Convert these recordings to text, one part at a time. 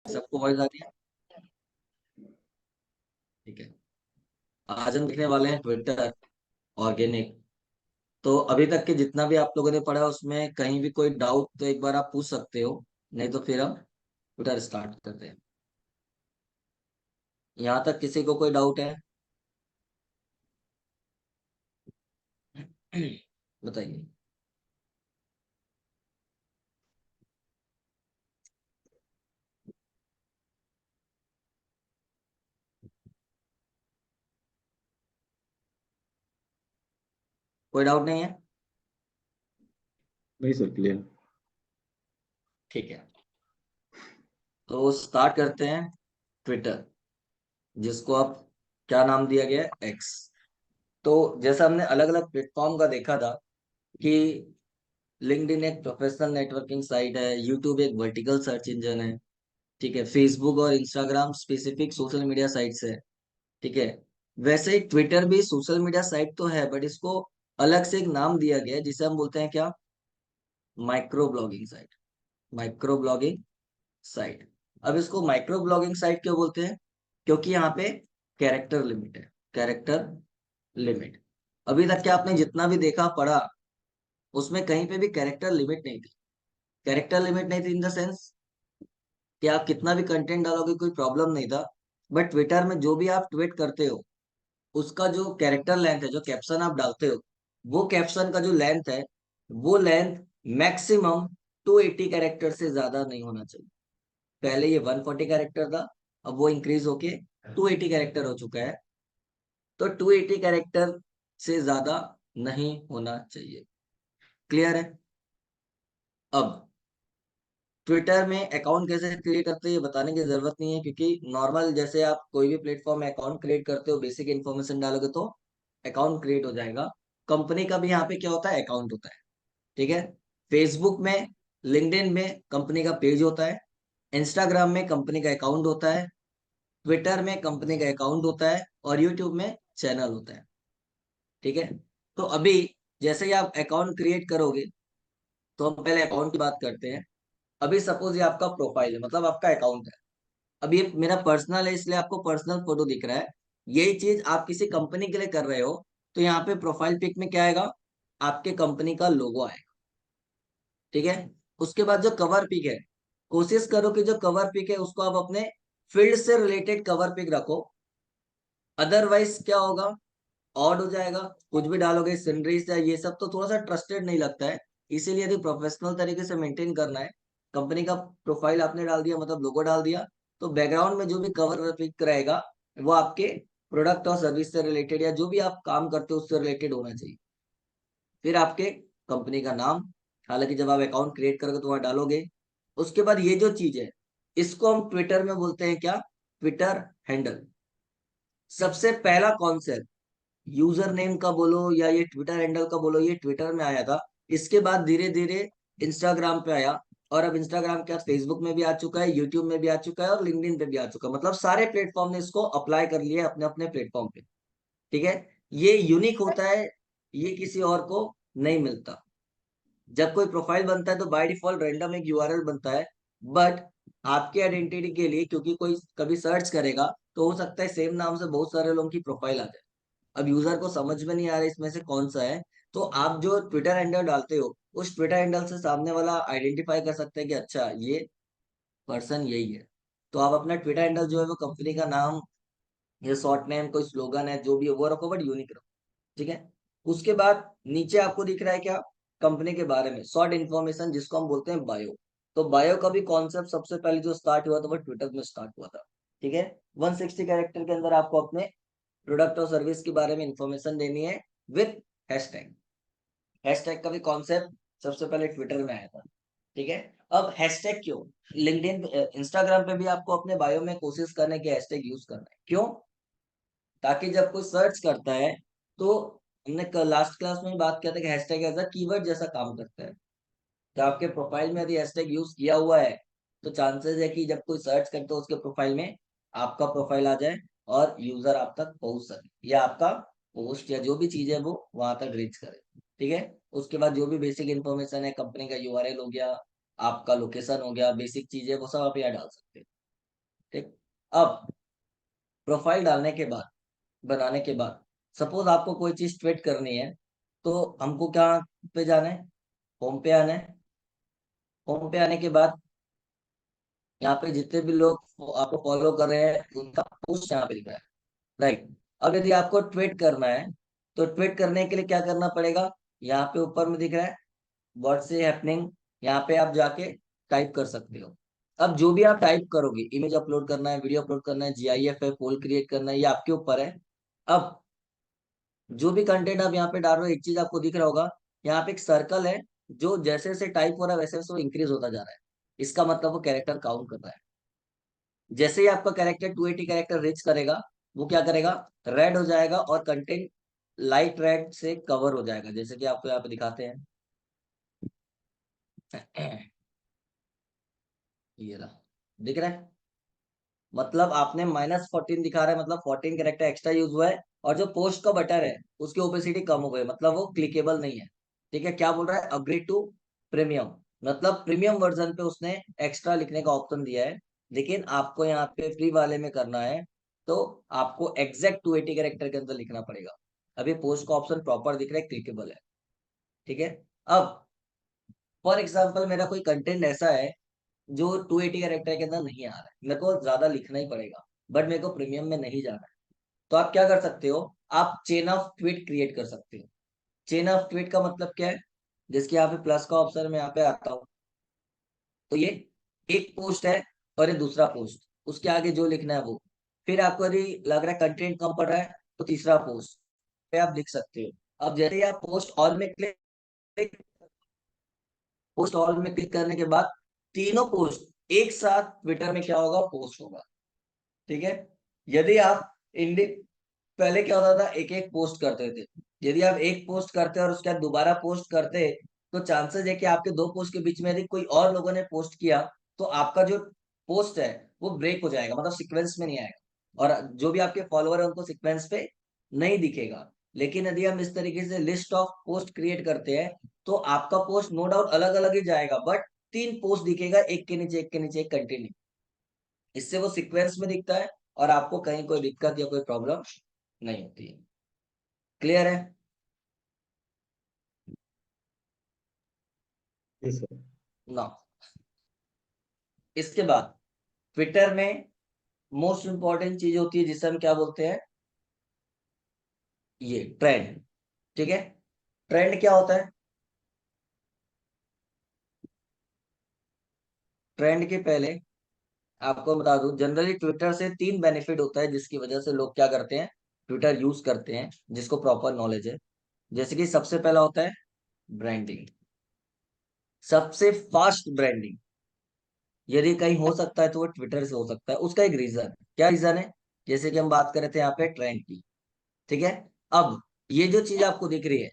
सबको वॉइस आती है? ठीक है। आज हम देखने वाले हैं ट्विटर ऑर्गेनिक। तो अभी तक के जितना भी आप लोगों ने पढ़ा उसमें कहीं भी कोई डाउट तो एक बार आप पूछ सकते हो, नहीं तो फिर हम ट्विटर स्टार्ट करते हैं। यहाँ तक किसी को कोई डाउट है? बताइए। कोई डाउट नहीं है? नहीं सर, क्लियर। ठीक है, तो स्टार्ट करते हैं। ट्विटर, जिसको आप क्या नाम दिया गया है, एक्स। तो जैसा हमने अलग अलग प्लेटफॉर्म का देखा था कि लिंक्डइन एक प्रोफेशनल नेटवर्किंग साइट है, यूट्यूब एक वर्टिकल सर्च इंजन है, ठीक है, फेसबुक और Instagram specific social media sites है, ठीक है। वैसे ही ट्विटर भी सोशल मीडिया साइट तो है, बट इसको अलग से एक नाम दिया गया है जिसे हम बोलते हैं क्या, micro blogging site. Micro blogging site. अब इसको माइक्रो ब्लॉगिंग साइट क्यों बोलते हैं? क्योंकि यहाँ पे कैरेक्टर लिमिट है। Character limit. अभी तक के आपने जितना भी देखा पढ़ा, उसमें कहीं पे भी कैरेक्टर लिमिट नहीं थी। कैरेक्टर लिमिट नहीं थी इन द सेंस कि आप कितना भी कंटेंट डालोगे कोई प्रॉब्लम नहीं था। बट ट्विटर में जो भी आप ट्वीट करते हो, उसका जो कैरेक्टर लेंथ है, जो कैप्शन आप डालते हो, वो कैप्शन का जो लेंथ है, वो लेंथ मैक्सिमम 280 कैरेक्टर से ज्यादा नहीं होना चाहिए। पहले ये 140 कैरेक्टर था, अब वो इंक्रीज होके 280 कैरेक्टर हो चुका है। तो 280 कैरेक्टर से ज्यादा नहीं होना चाहिए। क्लियर है? अब ट्विटर में अकाउंट कैसे क्रिएट करते हैं ये बताने की जरूरत नहीं है, क्योंकि नॉर्मल जैसे आप कोई भी प्लेटफॉर्म में अकाउंट क्रिएट करते हो, बेसिक इन्फॉर्मेशन डालोगे तो अकाउंट क्रिएट हो जाएगा। कंपनी का भी यहाँ पे क्या होता है, अकाउंट होता है, ठीक है। फेसबुक में, लिंक्डइन में कंपनी का पेज होता है, इंस्टाग्राम में कंपनी का अकाउंट होता है, ट्विटर में कंपनी का अकाउंट होता है, और यूट्यूब में चैनल होता है, ठीक है। तो अभी जैसे ही आप अकाउंट क्रिएट करोगे, तो हम पहले अकाउंट की बात करते हैं। अभी सपोज ये आपका प्रोफाइल है, मतलब आपका अकाउंट है। अब ये मेरा पर्सनल है, इसलिए आपको पर्सनल फोटो दिख रहा है। यही चीज आप किसी कंपनी के लिए कर रहे हो, तो यहाँ पे प्रोफाइल पिक में क्या आएगा, आपके कंपनी का लोगो आएगा, ठीक है। उसके बाद जो कवर पिक है, कोशिश करो कि जो कवर पिक है उसको आप अपने फील्ड से रिलेटेड कवर पिक रखो। अदरवाइज क्या होगा, ऑड हो जाएगा। कुछ भी डालोगे सिनरीज या ये सब, तो थोड़ा सा ट्रस्टेड नहीं लगता है। इसीलिए यदि प्रोफेशनल तरीके से मेंटेन करना है, कंपनी का प्रोफाइल आपने डाल दिया, मतलब लोगो डाल दिया, तो बैकग्राउंड में जो भी कवर पिक रहेगा, वो आपके प्रोडक्ट और सर्विस से रिलेटेड या जो भी आप काम करते हो उससे रिलेटेड होना चाहिए। फिर आपके कंपनी का नाम, हालांकि जब आप अकाउंट क्रिएट करोगे तो वहां डालोगे। उसके बाद ये जो चीज है, इसको हम ट्विटर में बोलते हैं क्या, ट्विटर हैंडल। सबसे पहला कॉन्सेप्ट, यूजर नेम का बोलो या ये ट्विटर हैंडल का बोलो, ये ट्विटर में आया था। इसके बाद धीरे धीरे इंस्टाग्राम पे आया, और अब इंस्टाग्राम के बाद फेसबुक में भी आ चुका है, यूट्यूब में भी आ चुका है, और लिंक्डइन पे भी आ चुका है। मतलब सारे प्लेटफॉर्म ने इसको अप्लाई कर लिया अपने अपने प्लेटफॉर्म पे, ठीक है। ये यूनिक होता है, ये किसी और को नहीं मिलता। जब कोई प्रोफाइल बनता है तो बाय डिफॉल्ट रैंडम एक यूआरएल बनता है, बट आपके आइडेंटिटी के लिए, क्योंकि कोई कभी सर्च करेगा तो हो सकता है सेम नाम से बहुत सारे लोगों की प्रोफाइल आ जाए। अब यूजर को समझ में नहीं आ रहा है इसमें से कौन सा है, तो आप जो ट्विटर हैंडल डालते हो, उस ट्विटर हैंडल से सामने वाला आइडेंटिफाई कर सकते हैं कि अच्छा ये पर्सन यही है। तो आप अपना ट्विटर हैंडल जो है वो कंपनी का नाम या शॉर्ट नेम, कोई स्लोगन है जो भी है वो रखो, बट यूनिक रखो, ठीक है। उसके बाद नीचे आपको दिख रहा है क्या, कंपनी के बारे में शॉर्ट इन्फॉर्मेशन, जिसको हम बोलते हैं बायो। तो बायो का भी कॉन्सेप्ट सबसे पहले जो स्टार्ट हुआ था वो ट्विटर में स्टार्ट हुआ था, ठीक है। 160 कैरेक्टर के अंदर आपको अपने प्रोडक्ट और सर्विस के बारे में इंफॉर्मेशन देनी है, विथ हैशटैग। हैशटैग का भी कॉन्सेप्ट सबसे पहले ट्विटर में आया था, ठीक है। अब हैशटैग क्यों, लिंक्डइन, इंस्टाग्राम पे भी आपको अपने बायो में कोशिश करने की हैशटैग यूज करना है, क्यों? ताकि जब कोई सर्च करता है, तो हमने लास्ट क्लास में बात किया था कि हैशटैग एज अ कीवर्ड जैसा काम करता है। तो आपके प्रोफाइल में यदि हैशटैग यूज किया हुआ है, तो चांसेस है कि जब कोई सर्च करते हो उसके प्रोफाइल में, आपका प्रोफाइल आ जाए और यूजर आप तक पहुंच सके, या आपका पोस्ट या जो भी चीज है वो वहां तक रीच करे, ठीक है। उसके बाद जो भी बेसिक इन्फॉर्मेशन है, कंपनी का यूआरएल हो गया, आपका लोकेशन हो गया, बेसिक चीजें वो सब आप यहाँ डाल सकते हैं, अब प्रोफाइल डालने के बाद, बनाने के बाद, सपोज आपको कोई चीज ट्वीट करनी है, तो हमको क्या पे जाना है? होम पे आना है। होम पे आने के बाद यहाँ पे जितने भी लोग आपको फॉलो कर रहे हैं उनका पोस्ट यहाँ पे दिख रहा है, राइट। अब यदि आपको ट्वीट करना है, तो ट्वीट करने के लिए क्या करना पड़ेगा? यहाँ पे ऊपर में दिख रहा है व्हाट्स हैपनिंग, यहाँ पे आप जाके टाइप कर सकते हो। अब जो भी आप टाइप करोगे, इमेज अपलोड करना है, वीडियो अपलोड करना है, जीआईएफ है, पोल क्रिएट करना है, ये आपके ऊपर है। अब जो भी कंटेंट आप यहाँ पे डाल रहे हो, एक चीज आपको दिख रहा होगा, यहाँ पे एक सर्कल है, जो जैसे जैसे टाइप हो रहा है वैसे वैसे वो इंक्रीज होता जा रहा है। इसका मतलब वो कैरेक्टर काउंट कर रहा है। जैसे ही आपका कैरेक्टर 280 कैरेक्टर रीच करेगा, वो क्या करेगा? रेड हो जाएगा और कंटेंट लाइट रेड से कवर हो जाएगा, जैसे कि आपको यहाँ पे दिखाते हैं। ये रहा, दिख रहा है? मतलब आपने -14 दिखा रहा है, मतलब 14 कैरेक्टर एक्स्ट्रा यूज हुआ है। और जो पोस्ट का बटन है उसकी ओपेसिटी कम हो गई, मतलब वो क्लिकेबल नहीं है। ठीक है, क्या बोल रहा है? अपग्रेड टू प्रीमियम, मतलब प्रीमियम वर्जन पे उसने एक्स्ट्रा लिखने का ऑप्शन दिया है। लेकिन आपको यहाँ पे फ्री वाले में करना है, तो आपको एग्जैक्ट 280 कैरेक्टर के अंदर लिखना पड़ेगा। अभी पोस्ट का ऑप्शन प्रॉपर दिख रहा है, क्लिकेबल है। ठीक है। अब फॉर एग्जाम्पल मेरा कोई कंटेंट ऐसा है जो 280 कैरेक्टर के अंदर नहीं आ रहा है, मेरे को ज्यादा लिखना ही पड़ेगा, बट मेरे को प्रीमियम में नहीं जाना है। तो आप क्या कर सकते हो? आप चेन ऑफ ट्वीट क्रिएट कर सकते हो। चेन ऑफ ट्वीट का मतलब क्या है? जिसके यहाँ पे प्लस का ऑप्शन मैं यहाँ पे आता हूँ, तो ये एक पोस्ट है और ये दूसरा पोस्ट, उसके आगे जो लिखना है वो। फिर आपको यदि लग रहा है कंटेंट कम पड़ रहा है, तो तीसरा पोस्ट पे आप लिख सकते हो। अब जैसे ही आप पोस्ट ऑल में क्लिक, पोस्ट ऑल में क्लिक करने के बाद तीनों पोस्ट एक साथ ट्विटर में क्या होगा? पोस्ट होगा। ठीक है। यदि आप इंडि पहले क्या होता था, एक एक पोस्ट करते थे। यदि आप एक पोस्ट करते और उसके बाद दोबारा पोस्ट करते, तो चांसेस है कि आपके दो पोस्ट के बीच में यदि कोई और लोगों ने पोस्ट किया, तो आपका जो पोस्ट है वो ब्रेक हो जाएगा, मतलब सीक्वेंस में नहीं आएगा, और जो भी आपके फॉलोअर है उनको सीक्वेंस पे नहीं दिखेगा। लेकिन यदि हम इस तरीके से लिस्ट ऑफ पोस्ट क्रिएट करते हैं, तो आपका पोस्ट नो डाउट अलग अलग ही जाएगा, बट तीन पोस्ट दिखेगा, एक के नीचे एक के नीचे एक कंटिन्यू। इससे वो सीक्वेंस में दिखता है, और आपको कहीं कोई दिक्कत या कोई प्रॉब्लम नहीं होती है। क्लियर है? जी सर। ना, इसके बाद ट्विटर में मोस्ट इंपॉर्टेंट चीज होती है जिसे हम क्या बोलते हैं? ये ट्रेंड। ठीक है। ट्रेंड क्या होता है? ट्रेंड के पहले आपको बता दूं, जनरली ट्विटर से तीन बेनिफिट होता है जिसकी वजह से लोग क्या करते हैं? ट्विटर यूज करते हैं, जिसको प्रॉपर नॉलेज है। जैसे कि सबसे पहला होता है ब्रांडिंग, सबसे फास्ट ब्रांडिंग। यदि कहीं हो सकता है तो वो ट्विटर से हो सकता है। उसका एक रीजन, क्या रीजन है? जैसे कि हम बात कर रहे थे यहाँ पे ट्रेंड की। ठीक है। अब ये जो चीज आपको दिख रही है,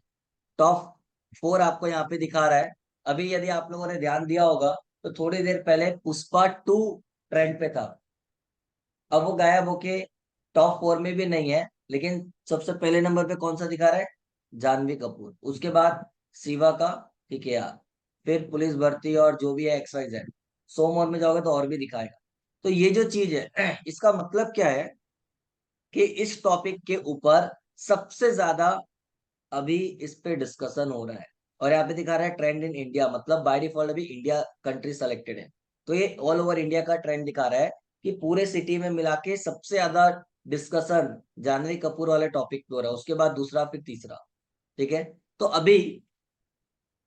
टॉप 4 आपको यहाँ पे दिखा रहा है। अभी यदि आप लोगों ने ध्यान दिया होगा, तो थोड़ी देर पहले पुष्पा 2 ट्रेंड पे था। अब वो गायब होके टॉप 4 में भी नहीं है, लेकिन सबसे पहले नंबर पे कौन सा दिखा रहा है? जानवी कपूर। उसके बाद शिवा का TKR, फिर पुलिस भर्ती और जो भी है XYZ। सो मोर में जाओगे तो और भी दिखाएगा। तो ये जो चीज है, इसका मतलब क्या है? कि इस टॉपिक के ऊपर सबसे ज्यादा अभी इस पे डिस्कशन हो रहा है। और यहाँ पे दिखा रहा है ट्रेंड इन इंडिया, मतलब बाय डिफॉल्ट अभी इंडिया कंट्री सेलेक्टेड है। तो ये ऑल ओवर इंडिया का ट्रेंड दिखा रहा है कि पूरे सिटी में मिला के सबसे ज्यादा डिस्कशन जानवी कपूर वाले टॉपिक पे हो रहा है, उसके बाद दूसरा, फिर तीसरा। ठीक है। तो अभी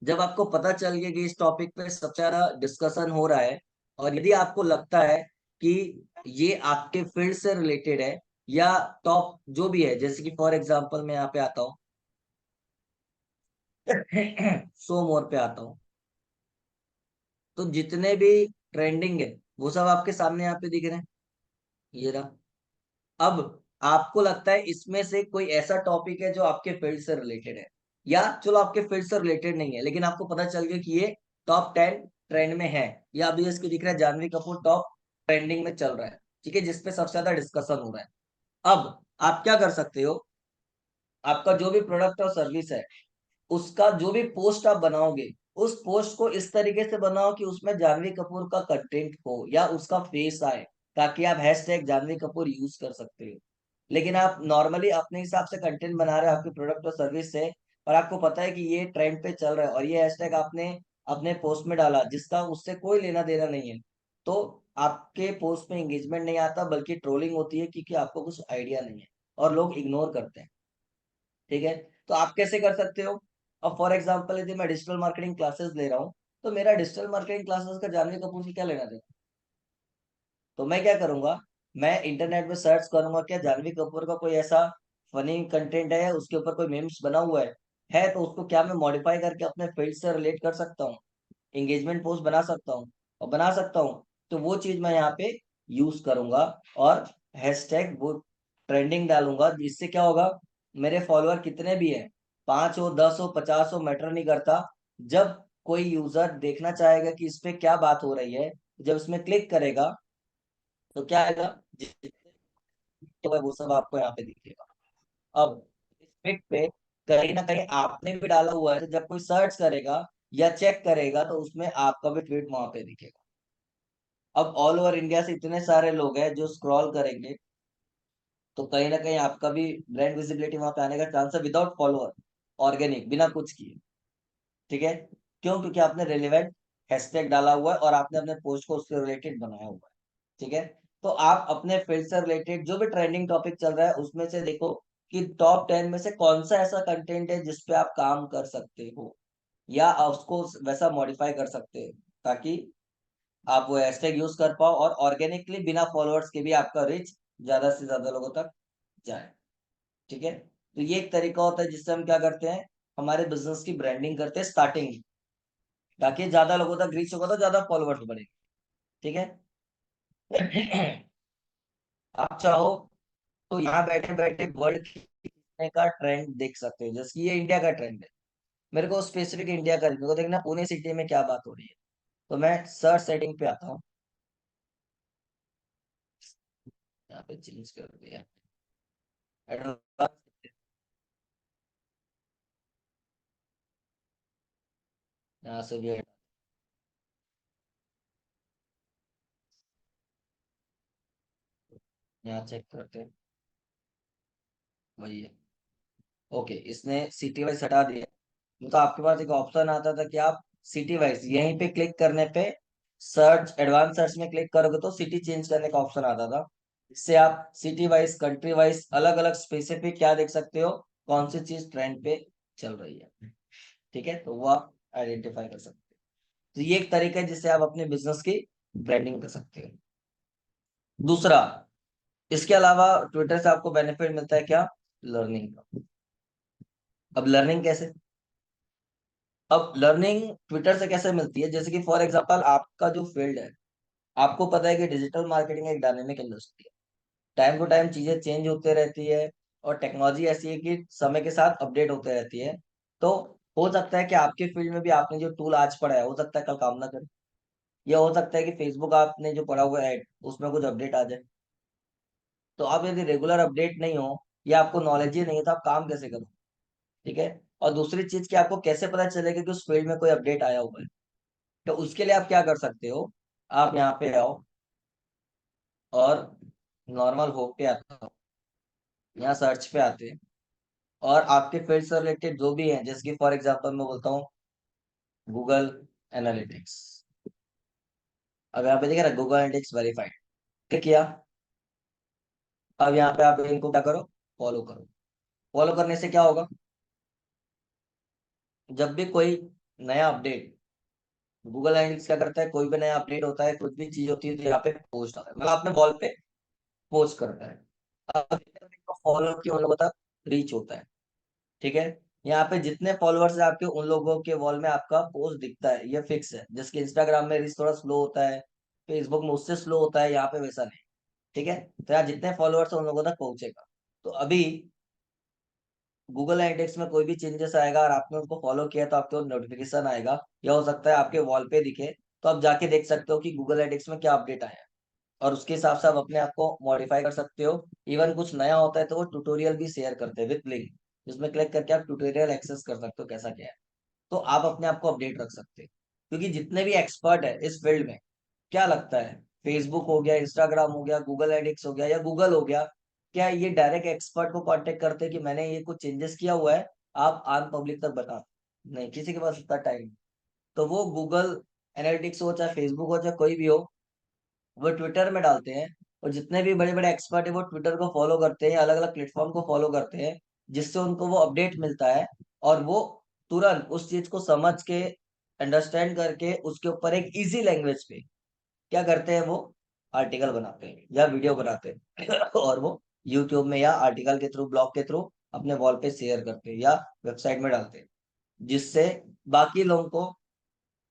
जब आपको पता चल गया कि इस टॉपिक पे सबसे ज्यादा डिस्कशन हो रहा है, और यदि आपको लगता है कि ये आपके फील्ड से रिलेटेड है, या टॉप जो भी है, जैसे कि फॉर एग्जांपल मैं यहाँ पे आता हूँ, सो मोर पे आता हूँ, तो जितने भी ट्रेंडिंग है वो सब आपके सामने यहाँ पे दिख रहे हैं। ये रहा। अब आपको लगता है इसमें से कोई ऐसा टॉपिक है जो आपके फील्ड से रिलेटेड है, या चलो आपके फील्ड से रिलेटेड नहीं है, लेकिन आपको पता चल गया कि ये टॉप 10 ट्रेंड में है, या अभी इसके दिख रहा है जानवी कपूर टॉप ट्रेंडिंग में चल रहा है। ठीक है, जिसपे सबसे ज्यादा डिस्कशन हो रहा है। अब आप क्या कर सकते हो? आपका जो भी प्रोडक्ट और सर्विस है, उसका जो भी पोस्ट आप बनाओगे, उस पोस्ट को इस तरीके से बनाओ कि उसमें जानवी कपूर का कंटेंट हो या उसका फेस आए। ताकि आप हैशटैग जानवी कपूर यूज कर सकते हो। लेकिन आप नॉर्मली अपने हिसाब से कंटेंट बना रहे हो आपके प्रोडक्ट और सर्विस से, और आपको पता है कि ये ट्रेंड पे चल रहा है और ये हैशटैग आपने अपने पोस्ट में डाला जिसका उससे कोई लेना देना नहीं है, तो आपके पोस्ट में एंगेजमेंट नहीं आता बल्कि ट्रोलिंग होती है, क्योंकि आपको कुछ आइडिया नहीं है और लोग इग्नोर करते हैं। ठीक है। तो आप कैसे कर सकते हो? अब फॉर एग्जाम्पल यदि मैं डिजिटल मार्केटिंग क्लासेस ले रहा हूँ, तो मेरा डिजिटल मार्केटिंग क्लासेस का जानवी कपूर से क्या लेना देना? तो मैं क्या करूंगा, मैं इंटरनेट में सर्च करूंगा क्या जानवी कपूर का कोई ऐसा फनी कंटेंट है, उसके ऊपर कोई मीम्स बना हुआ है तो उसको क्या मैं मॉडिफाई करके अपने फील्ड से रिलेट कर सकता हूँ, एंगेजमेंट पोस्ट बना सकता हूँ, और बना सकता हूँ तो वो चीज मैं यहाँ पे यूज करूंगा, और हैशटैग वो ट्रेंडिंग डालूंगा, जिससे क्या होगा, मेरे फॉलोअर कितने भी हैं, 5 हो 10 हो 50 हो मैटर नहीं करता, जब कोई यूजर देखना चाहेगा कि इस पे क्या बात हो रही है, जब इसमें क्लिक करेगा तो क्या आएगा, जितना वो सब आपको यहाँ पे दिखेगा। अब इस पिक पे कहीं ना कहीं आपने भी डाला हुआ है, तो जब कोई सर्च करेगा या चेक करेगा तो उसमें आपका भी ट्वीट वहां पे दिखेगा। अब ऑल ओवर इंडिया से इतने सारे लोग हैं जो स्क्रॉल करेंगे, तो कहीं ना कहीं आपका भी ब्रांड विजिबिलिटी वहां पे आने का चांस है, विदाउट फॉलोअर, ऑर्गेनिक, बिना कुछ किए। ठीक है। क्यों? क्योंकि आपने रेलिवेंट हैशटैग डाला हुआ है और आपने अपने पोस्ट को उससे रिलेटेड बनाया हुआ है। ठीक है। तो आप अपने फील्ड से रिलेटेड जो भी ट्रेंडिंग टॉपिक चल रहा है उसमें से देखो कि टॉप 10 में से कौन सा ऐसा कंटेंट है जिस पे आप काम कर सकते हो, या आप उसको वैसा मॉडिफाई कर सकते हो, ताकि आप वो हैशटैग यूज कर पाओ और ऑर्गेनिकली बिना फॉलोअर्स के भी आपका रीच ज्यादा से ज्यादा लोगों तक जाए। ठीक है। तो ये एक तरीका होता है जिससे हम क्या करते हैं, हमारे बिजनेस की ब्रांडिंग करते हैं स्टार्टिंग, ताकि ज्यादा लोगों तक रीच होगा तो ज्यादा फॉलोअर्स बढ़ेंगे। ठीक है। आप चाहो तो यहाँ बैठे बैठे वर्ल्ड का ट्रेंड देख सकते हो, जैसे कि ये इंडिया का ट्रेंड है, मेरे को स्पेसिफिक इंडिया का, मेरे को देखना पुणे सिटी में क्या बात हो रही है। तो मैं सर्च सेटिंग पे आता हूँ, यहाँ पे चेंज कर दिया एडवांस, यहाँ से भी यहाँ चेक करते हैं, वही है। ओके, इसने सिटी वाइज हटा दिया। तो आपके पास एक ऑप्शन आता था कि आप सिटी वाइज, यहीं पे क्लिक करने पे सर्च, एडवांस सर्च में क्लिक करोगे तो सिटी चेंज करने का ऑप्शन आता था। इससे आप सिटी वाइज, कंट्री वाइज, अलग अलग स्पेसिफिक क्या देख सकते हो, कौन सी चीज ट्रेंड पे चल रही है। ठीक है, तो वो आप आइडेंटिफाई कर सकते हो। तो ये एक तरीका है जिससे आप अपने बिजनेस की ब्रांडिंग कर सकते हो। दूसरा, इसके अलावा ट्विटर से आपको बेनिफिट मिलता है क्या, लर्निंग का। अब लर्निंग कैसे? अब लर्निंग ट्विटर से कैसे मिलती है, जैसे कि फॉर एग्जांपल आपका जो फील्ड है, आपको पता है कि डिजिटल मार्केटिंग एक डायनेमिक इंडस्ट्री है, टाइम टू टाइम चीजें चेंज होते रहती है, और टेक्नोलॉजी ऐसी है कि समय के साथ अपडेट होते रहती है। तो हो सकता है कि आपके फील्ड में भी आपने जो टूल आज पढ़ा है, हो सकता है कल काम ना करे, या हो सकता है कि फेसबुक आपने जो पढ़ा हुआ है उसमें कुछ अपडेट आ जाए। तो आप यदि रेगुलर अपडेट नहीं हो, या आपको नॉलेज ही नहीं है, तो आप काम कैसे करो? ठीक है। और दूसरी चीज कि आपको कैसे पता चलेगा कि उस फील्ड में कोई अपडेट आया हुआ है? तो उसके लिए आप क्या कर सकते हो, आप यहाँ पे आओ और नॉर्मल होप पे आता हो, यहाँ सर्च पे आते हैं, और आपके फील्ड से रिलेटेड जो भी है, जैसे कि फॉर एग्जांपल मैं बोलता हूँ गूगल एनालिटिक्स। अब यहाँ पे देखिए ना, गूगल एनालिटिक्स वेरीफाइड, क्लिक किया। अब यहाँ पे आप इनको क्या करो, फॉलो करो। फॉलो करने से क्या होगा, जब भी कोई नया अपडेट, गूगल एनालिटिक्स क्या करता है, कोई भी नया अपडेट होता है, कुछ भी चीज होती है तो यहाँ पे पोस्ट आता है, मतलब अपने वॉल पे पोस्ट करता है। अब फॉलो किया उन लोगों तक रीच होता है। ठीक है। यहाँ पे जितने फॉलोअर्स है आपके, उन लोगों के वॉल में आपका पोस्ट दिखता है, ये फिक्स है। जैसे कि इंस्टाग्राम में रीच थोड़ा स्लो होता है, फेसबुक में उससे स्लो होता है, यहाँ पे वैसा नहीं। ठीक है। तो यहाँ जितने फॉलोअर्स है उन लोगों तक पहुंचेगा। तो अभी गूगल एनालिटिक्स में कोई भी चेंजेस आएगा और आपने उसको फॉलो किया तो आपको नोटिफिकेशन आएगा, या हो सकता है आपके वॉल पे दिखे, तो आप जाके देख सकते हो कि गूगल एनालिटिक्स में क्या अपडेट आया है, और उसके हिसाब से आप अपने आप को मॉडिफाई कर सकते हो। इवन कुछ नया होता है तो वो ट्यूटोरियल भी शेयर करते हैं विद लिंक, जिसमें क्लिक करके आप ट्यूटोरियल एक्सेस कर सकते हो कैसा क्या है। तो आप अपने आप को अपडेट रख सकते हो, क्योंकि जितने भी एक्सपर्ट है इस फील्ड में, क्या लगता है, फेसबुक हो गया, इंस्टाग्राम हो गया, गूगल एडिक्स हो गया या गूगल हो गया, क्या ये डायरेक्ट एक्सपर्ट को कांटेक्ट करते हैं कि मैंने ये कुछ चेंजेस किया हुआ है, आप आम पब्लिक तक बता? नहीं, किसी के पास इतना टाइम। तो वो गूगल एनालिटिक्स हो चाहे फेसबुक हो चाहे कोई भी हो, वो ट्विटर में डालते हैं। और जितने भी बड़े बड़े एक्सपर्ट है वो ट्विटर को फॉलो करते हैं, अलग अलग प्लेटफॉर्म को फॉलो करते हैं, जिससे उनको वो अपडेट मिलता है। और वो तुरंत उस चीज को समझ के, अंडरस्टैंड करके, उसके ऊपर एक इजी लैंग्वेज पे क्या करते हैं, वो आर्टिकल बनाते हैं या वीडियो बनाते हैं और वो यूट्यूब में या आर्टिकल के थ्रू, ब्लॉग के थ्रू अपने वॉल पे शेयर करते हैं या वेबसाइट में डालते हैं, जिससे बाकी लोगों को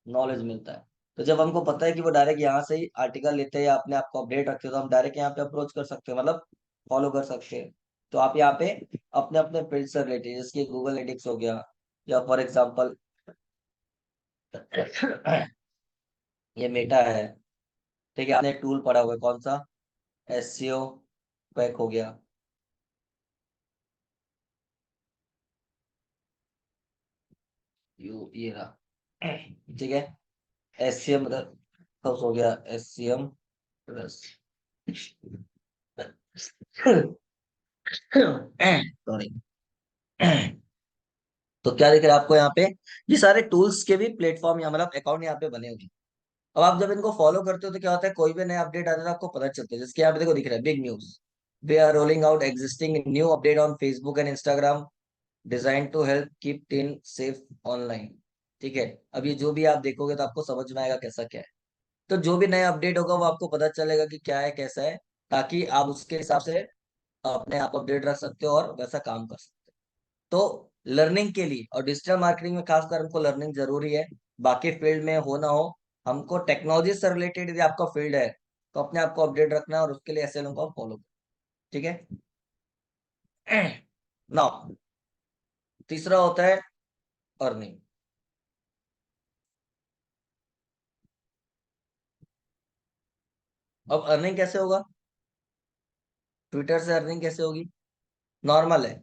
नॉलेज मिलता है। तो जब हमको पता है कि वो डायरेक्ट यहाँ से ही आर्टिकल लेते हैं या अपने आप को अपडेट रखते हैं, तो हम डायरेक्ट यहाँ पे अप्रोच कर सकते हैं, मतलब फॉलो कर सकते हैं। तो आप यहाँ पे अपने अपने फील्ड से रिलेटेड, जैसे गूगल एडिक्स हो गया, या फॉर एग्जाम्पल ये मेटा है, ठीक है, आपने टूल पढ़ा हुआ है कौन सा, एसईओ पैक हो गया, ये रहा, ठीक है, एससीएम मतलब हो गया, एससीएम प्लस, सॉरी। तो क्या दिख रहा है आपको यहाँ पे, ये सारे टूल्स के भी प्लेटफॉर्म या मतलब अकाउंट यहाँ पे बने हुए हैं। अब आप जब इनको फॉलो करते हो तो क्या होता है, कोई भी नया अपडेट आता है तो आपको पता चलता है। जिसके यहाँ पे देखो दिख रहा है big news, we are rolling out existing new update on Facebook and Instagram design to help keep teen safe online. ठीक है, अब ये जो भी आप देखोगे तो आपको समझ में आएगा कैसा क्या है। तो जो भी नया अपडेट होगा वो आपको पता चलेगा कि क्या है कैसा है, ताकि आप उसके हिसाब से अपने आप अपडेट रख सकते हो और वैसा काम कर सकते हो। तो लर्निंग के लिए और डिजिटल मार्केटिंग में खासकर हमको लर्निंग जरूरी है। बाकी फील्ड में हो ना हो, हमको टेक्नोलॉजी से रिलेटेड यदि आपका फील्ड है तो अपने आप को अपडेट रखना है, और उसके लिए ऐसे लोगों को फॉलो करना। ठीक है। नाउ तीसरा होता है अर्निंग। अब अर्निंग कैसे होगा, ट्विटर से अर्निंग कैसे होगी? नॉर्मल है,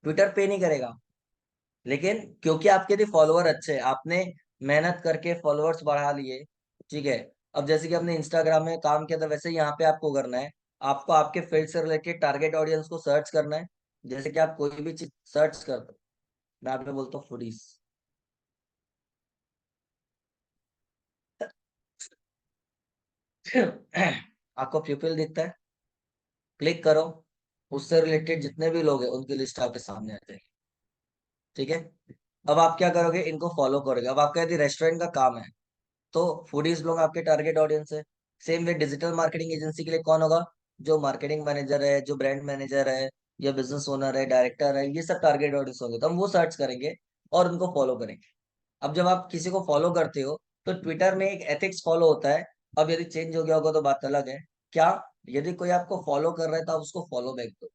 ट्विटर पे नहीं करेगा, लेकिन क्योंकि आपके यदि फॉलोअर अच्छे हैं, आपने मेहनत करके फॉलोअर्स बढ़ा लिए, ठीक है। अब जैसे कि आपने इंस्टाग्राम में काम किया था, वैसे ही यहाँ पे आपको करना है। आपको आपके फील्ड से रिलेटेड टारगेट ऑडियंस को सर्च करना है। जैसे कि आप कोई भी चीज सर्च कर दो, मैं आपको बोलता हूँ फूडीज, आपको प्यूपिल दिखता है, क्लिक करो, उससे रिलेटेड जितने भी लोग हैं उनकी लिस्ट आपके सामने आ जाएगी। ठीक है, अब आप क्या करोगे, इनको फॉलो करोगे। अब आपका यदि रेस्टोरेंट का काम है तो फूडीज लोग आपके टारगेट ऑडियंस है। Same way digital marketing agency के लिए कौन होगा, जो मार्केटिंग मैनेजर है, जो ब्रांड मैनेजर है, या बिजनेस ओनर है, डायरेक्टर है, ये सब टारगेट ऑडियंस होंगे। तो हम वो सर्च करेंगे और उनको फॉलो करेंगे। अब जब आप किसी को फॉलो करते हो तो ट्विटर में एक एथिक्स फॉलो होता है। अब यदि चेंज हो गया होगा तो बात अलग है। क्या, यदि कोई आपको फॉलो कर रहा है तो आप उसको फॉलो बैक दो,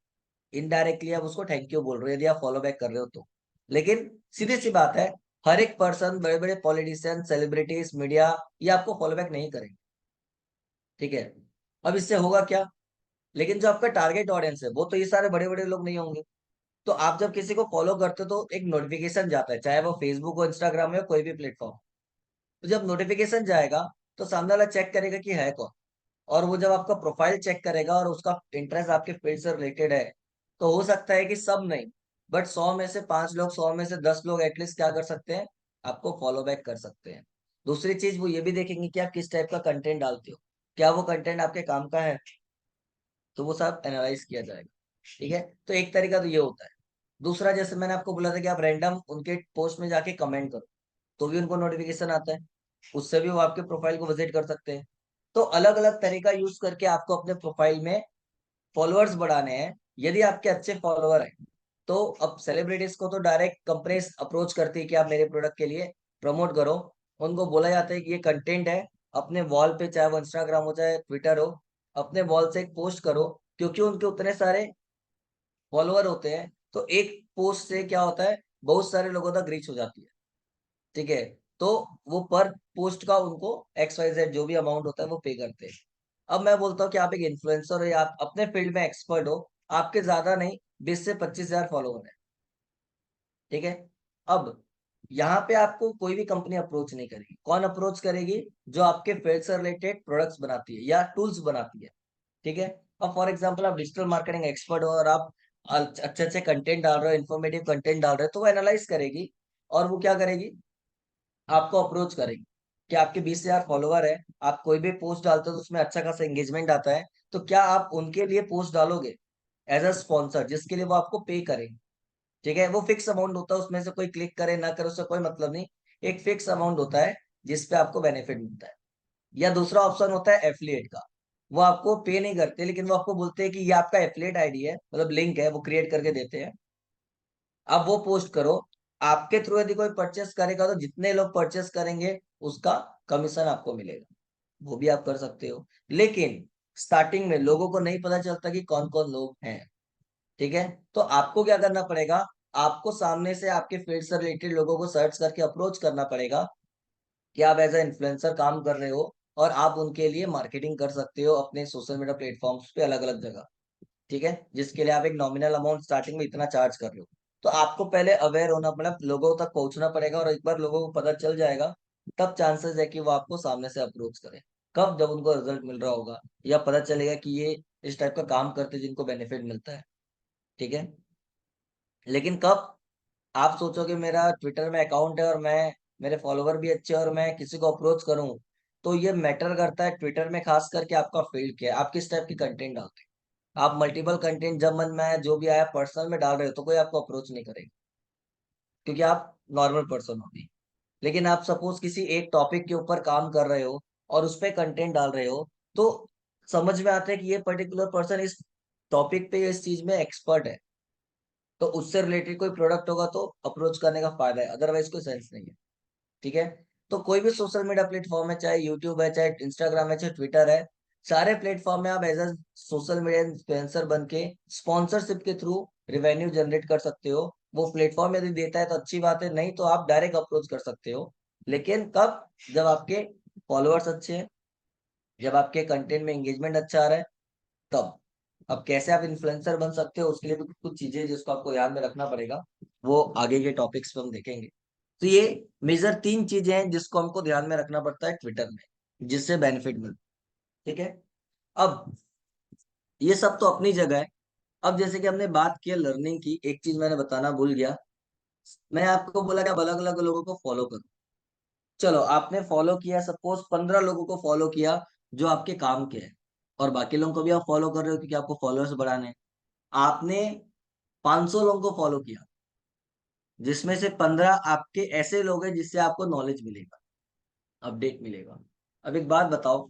इनडायरेक्टली आप उसको थैंक यू बोल रहे हो यदि आप फॉलो बैक कर रहे हो तो। लेकिन सीधी सी बात है, हर एक पर्सन, बड़े बड़े पॉलिटिशियन, सेलिब्रिटीज, मीडिया, ये आपको फॉलो बैक नहीं करेंगे। ठीक है, अब इससे होगा क्या, लेकिन जो आपका टारगेट ऑडियंस है वो तो ये सारे बड़े बड़े लोग नहीं होंगे। तो आप जब किसी को फॉलो करते हो तो एक नोटिफिकेशन जाता है, चाहे वो फेसबुक हो, इंस्टाग्राम हो, या कोई भी प्लेटफॉर्म। तो जब नोटिफिकेशन जाएगा तो सामने वाला चेक करेगा कि है कौन। और वो जब आपका प्रोफाइल चेक करेगा और उसका इंटरेस्ट आपके फील्ड से रिलेटेड है, तो हो सकता है कि सब नहीं, बट 100 में से 5 लोग, 100 में से 10 लोग एटलीस्ट क्या कर सकते हैं, आपको फॉलो बैक कर सकते हैं। दूसरी चीज वो ये भी देखेंगे कि आप किस टाइप का कंटेंट डालते हो, क्या वो कंटेंट आपके काम का है, तो वो सब एनालाइज किया जाएगा। ठीक है, तो एक तरीका तो ये होता है। दूसरा, जैसे मैंने आपको बोला था कि आप रैंडम उनके पोस्ट में जाके कमेंट करो, तो भी उनको नोटिफिकेशन आता है, उससे भी वो आपके प्रोफाइल को विजिट कर सकते हैं। तो अलग अलग तरीका यूज करके आपको अपने प्रोफाइल में फॉलोअर्स बढ़ाने हैं। यदि आपके अच्छे फॉलोअर हैं तो अब सेलिब्रिटीज को तो डायरेक्ट कंपनीज अप्रोच करती है कि आप मेरे प्रोडक्ट के लिए प्रमोट करो। उनको बोला जाता है कि ये कंटेंट है, अपने वॉल पे, चाहे वो इंस्टाग्राम हो चाहे ट्विटर हो, अपने वॉल से एक पोस्ट करो। क्योंकि उनके उतने सारे फॉलोअर होते हैं, तो एक पोस्ट से क्या होता है, बहुत सारे लोगों तक रीच हो जाती है। ठीक है, तो वो पर पोस्ट का उनको XYZ जो भी अमाउंट होता है वो पे करते हैं। अब मैं बोलता हूँ कि आप एक इन्फ्लुएंसर हो या आप अपने फील्ड में एक्सपर्ट हो, आपके ज्यादा नहीं 20 से 25 हजार फॉलोवर है। ठीक है, अब यहाँ पे आपको कोई भी कंपनी अप्रोच नहीं करेगी। कौन अप्रोच करेगी? जो आपके फील्ड से रिलेटेड प्रोडक्ट्स बनाती है या टूल्स बनाती है। ठीक है। अब फॉर एग्जांपल आप डिजिटल मार्केटिंग एक्सपर्ट हो और आप अच्छे अच्छे कंटेंट डाल रहे हो, इन्फॉर्मेटिव कंटेंट डाल रहे हो, तो वो एनालाइज करेगी और वो क्या करेगी, आपको अप्रोच करेगी कि आपके 20,000 फॉलोवर है, आप कोई भी पोस्ट डालते हो तो उसमें अच्छा खासा एंगेजमेंट आता है, तो क्या आप उनके लिए पोस्ट डालोगे एज अ स्पॉन्सर, जिसके लिए वो आपको पे करेंगे। ठीक है। वो फिक्स अमाउंट होता है, उसमें से कोई क्लिक करे ना करे उससे कोई मतलब नहीं। एक फिक्स अमाउंट होता है जिसपे आपको बेनिफिट मिलता है। या दूसरा ऑप्शन होता है एफिलिएट का। वो आपको पे नहीं करते, लेकिन वो आपको बोलते हैं कि ये आपका एफिलिएट आईडी है, मतलब लिंक है, वो क्रिएट करके देते हैं। अब वो पोस्ट करो, आपके थ्रू यदि कोई परचेस करेगा तो जितने लोग परचेस करेंगे उसका कमीशन आपको मिलेगा। वो भी आप कर सकते हो। लेकिन स्टार्टिंग में लोगों को नहीं पता चलता कि कौन कौन लोग हैं। ठीक है। तो आपको क्या करना पड़ेगा, आपको सामने से आपके फील्ड से रिलेटेड लोगों को सर्च करके अप्रोच करना पड़ेगा कि आप एज ए इन्फ्लुएंसर काम कर रहे हो और आप उनके लिए मार्केटिंग कर सकते हो अपने सोशल मीडिया प्लेटफॉर्म्स पे अलग अलग जगह। ठीक है। जिसके लिए आप एक नॉमिनल अमाउंट स्टार्टिंग में इतना चार्ज कर रहे हो। तो आपको पहले अवेयर होना पड़ेगा, लोगों तक पहुंचना पड़ेगा, और एक बार लोगों को पता चल जाएगा तब चांसेस है कि वो आपको सामने से अप्रोच करें। कब? जब उनको रिजल्ट मिल रहा होगा या पता चलेगा कि ये इस टाइप का काम करते हैं जिनको बेनिफिट मिलता है। ठीक है। लेकिन कब? आप सोचो कि मेरा ट्विटर में अकाउंट है और मैं, मेरे फॉलोवर भी अच्छे हैं और मैं किसी को अप्रोच करूं, तो ये मैटर करता है ट्विटर में खास करके आपका फील्ड क्या है, आप किस टाइप की कंटेंट डालते हैं। आप मल्टीपल कंटेंट जब मन में आया जो भी आया पर्सनल में डाल रहे हो तो कोई आपको अप्रोच नहीं करेगा, क्योंकि आप नॉर्मल पर्सन हो भी। लेकिन आप सपोज किसी एक टॉपिक के ऊपर काम कर रहे हो और उस पर कंटेंट डाल रहे हो, तो समझ में आता है कि ये पर्टिकुलर पर्सन इस टॉपिक पे, इस चीज में एक्सपर्ट है, तो उससे रिलेटेड कोई प्रोडक्ट होगा तो अप्रोच करने का फायदा है, अदरवाइज कोई सेंस नहीं है। ठीक है। तो कोई भी सोशल मीडिया प्लेटफॉर्म है, चाहे यूट्यूब है, चाहे इंस्टाग्राम है, चाहे ट्विटर है, सारे प्लेटफॉर्म में आप as a social media influencer बन के स्पॉन्सरशिप के थ्रू रिवेन्यू जनरेट कर सकते हो। वो प्लेटफॉर्म यदि देता है तो अच्छी बात है, नहीं तो आप डायरेक्ट अप्रोच कर सकते हो। लेकिन कब? जब आपके फॉलोअर्स अच्छे हैं, जब आपके कंटेंट में एंगेजमेंट अच्छा आ रहा है, तब। अब कैसे आप इन्फ्लुएंसर बन सकते हो उसके लिए भी कुछ कुछ चीजें जिसको आपको याद में रखना पड़ेगा, वो आगे के टॉपिक्स पे हम देखेंगे। तो ये मेजर 3 चीजें हैं जिसको हमको ध्यान में रखना पड़ता है ट्विटर में, जिससे बेनिफिट मिलता है। ठीक है। अब ये सब तो अपनी जगह है। अब जैसे कि हमने बात की लर्निंग की, एक चीज मैंने बताना भूल गया। मैं आपको बोला कि आप अलग अलग लोगों को फॉलो करो। चलो आपने फॉलो किया, सपोज 15 लोगों को फॉलो किया जो आपके काम के हैं, और बाकी लोगों को भी आप फॉलो कर रहे हो क्योंकि आपको फॉलोअर्स बढ़ाने हैं। आपने 500 लोगों को फॉलो किया, जिसमें से 15 आपके ऐसे लोग हैं जिससे आपको नॉलेज मिलेगा, अपडेट मिलेगा। अब एक बात बताओ,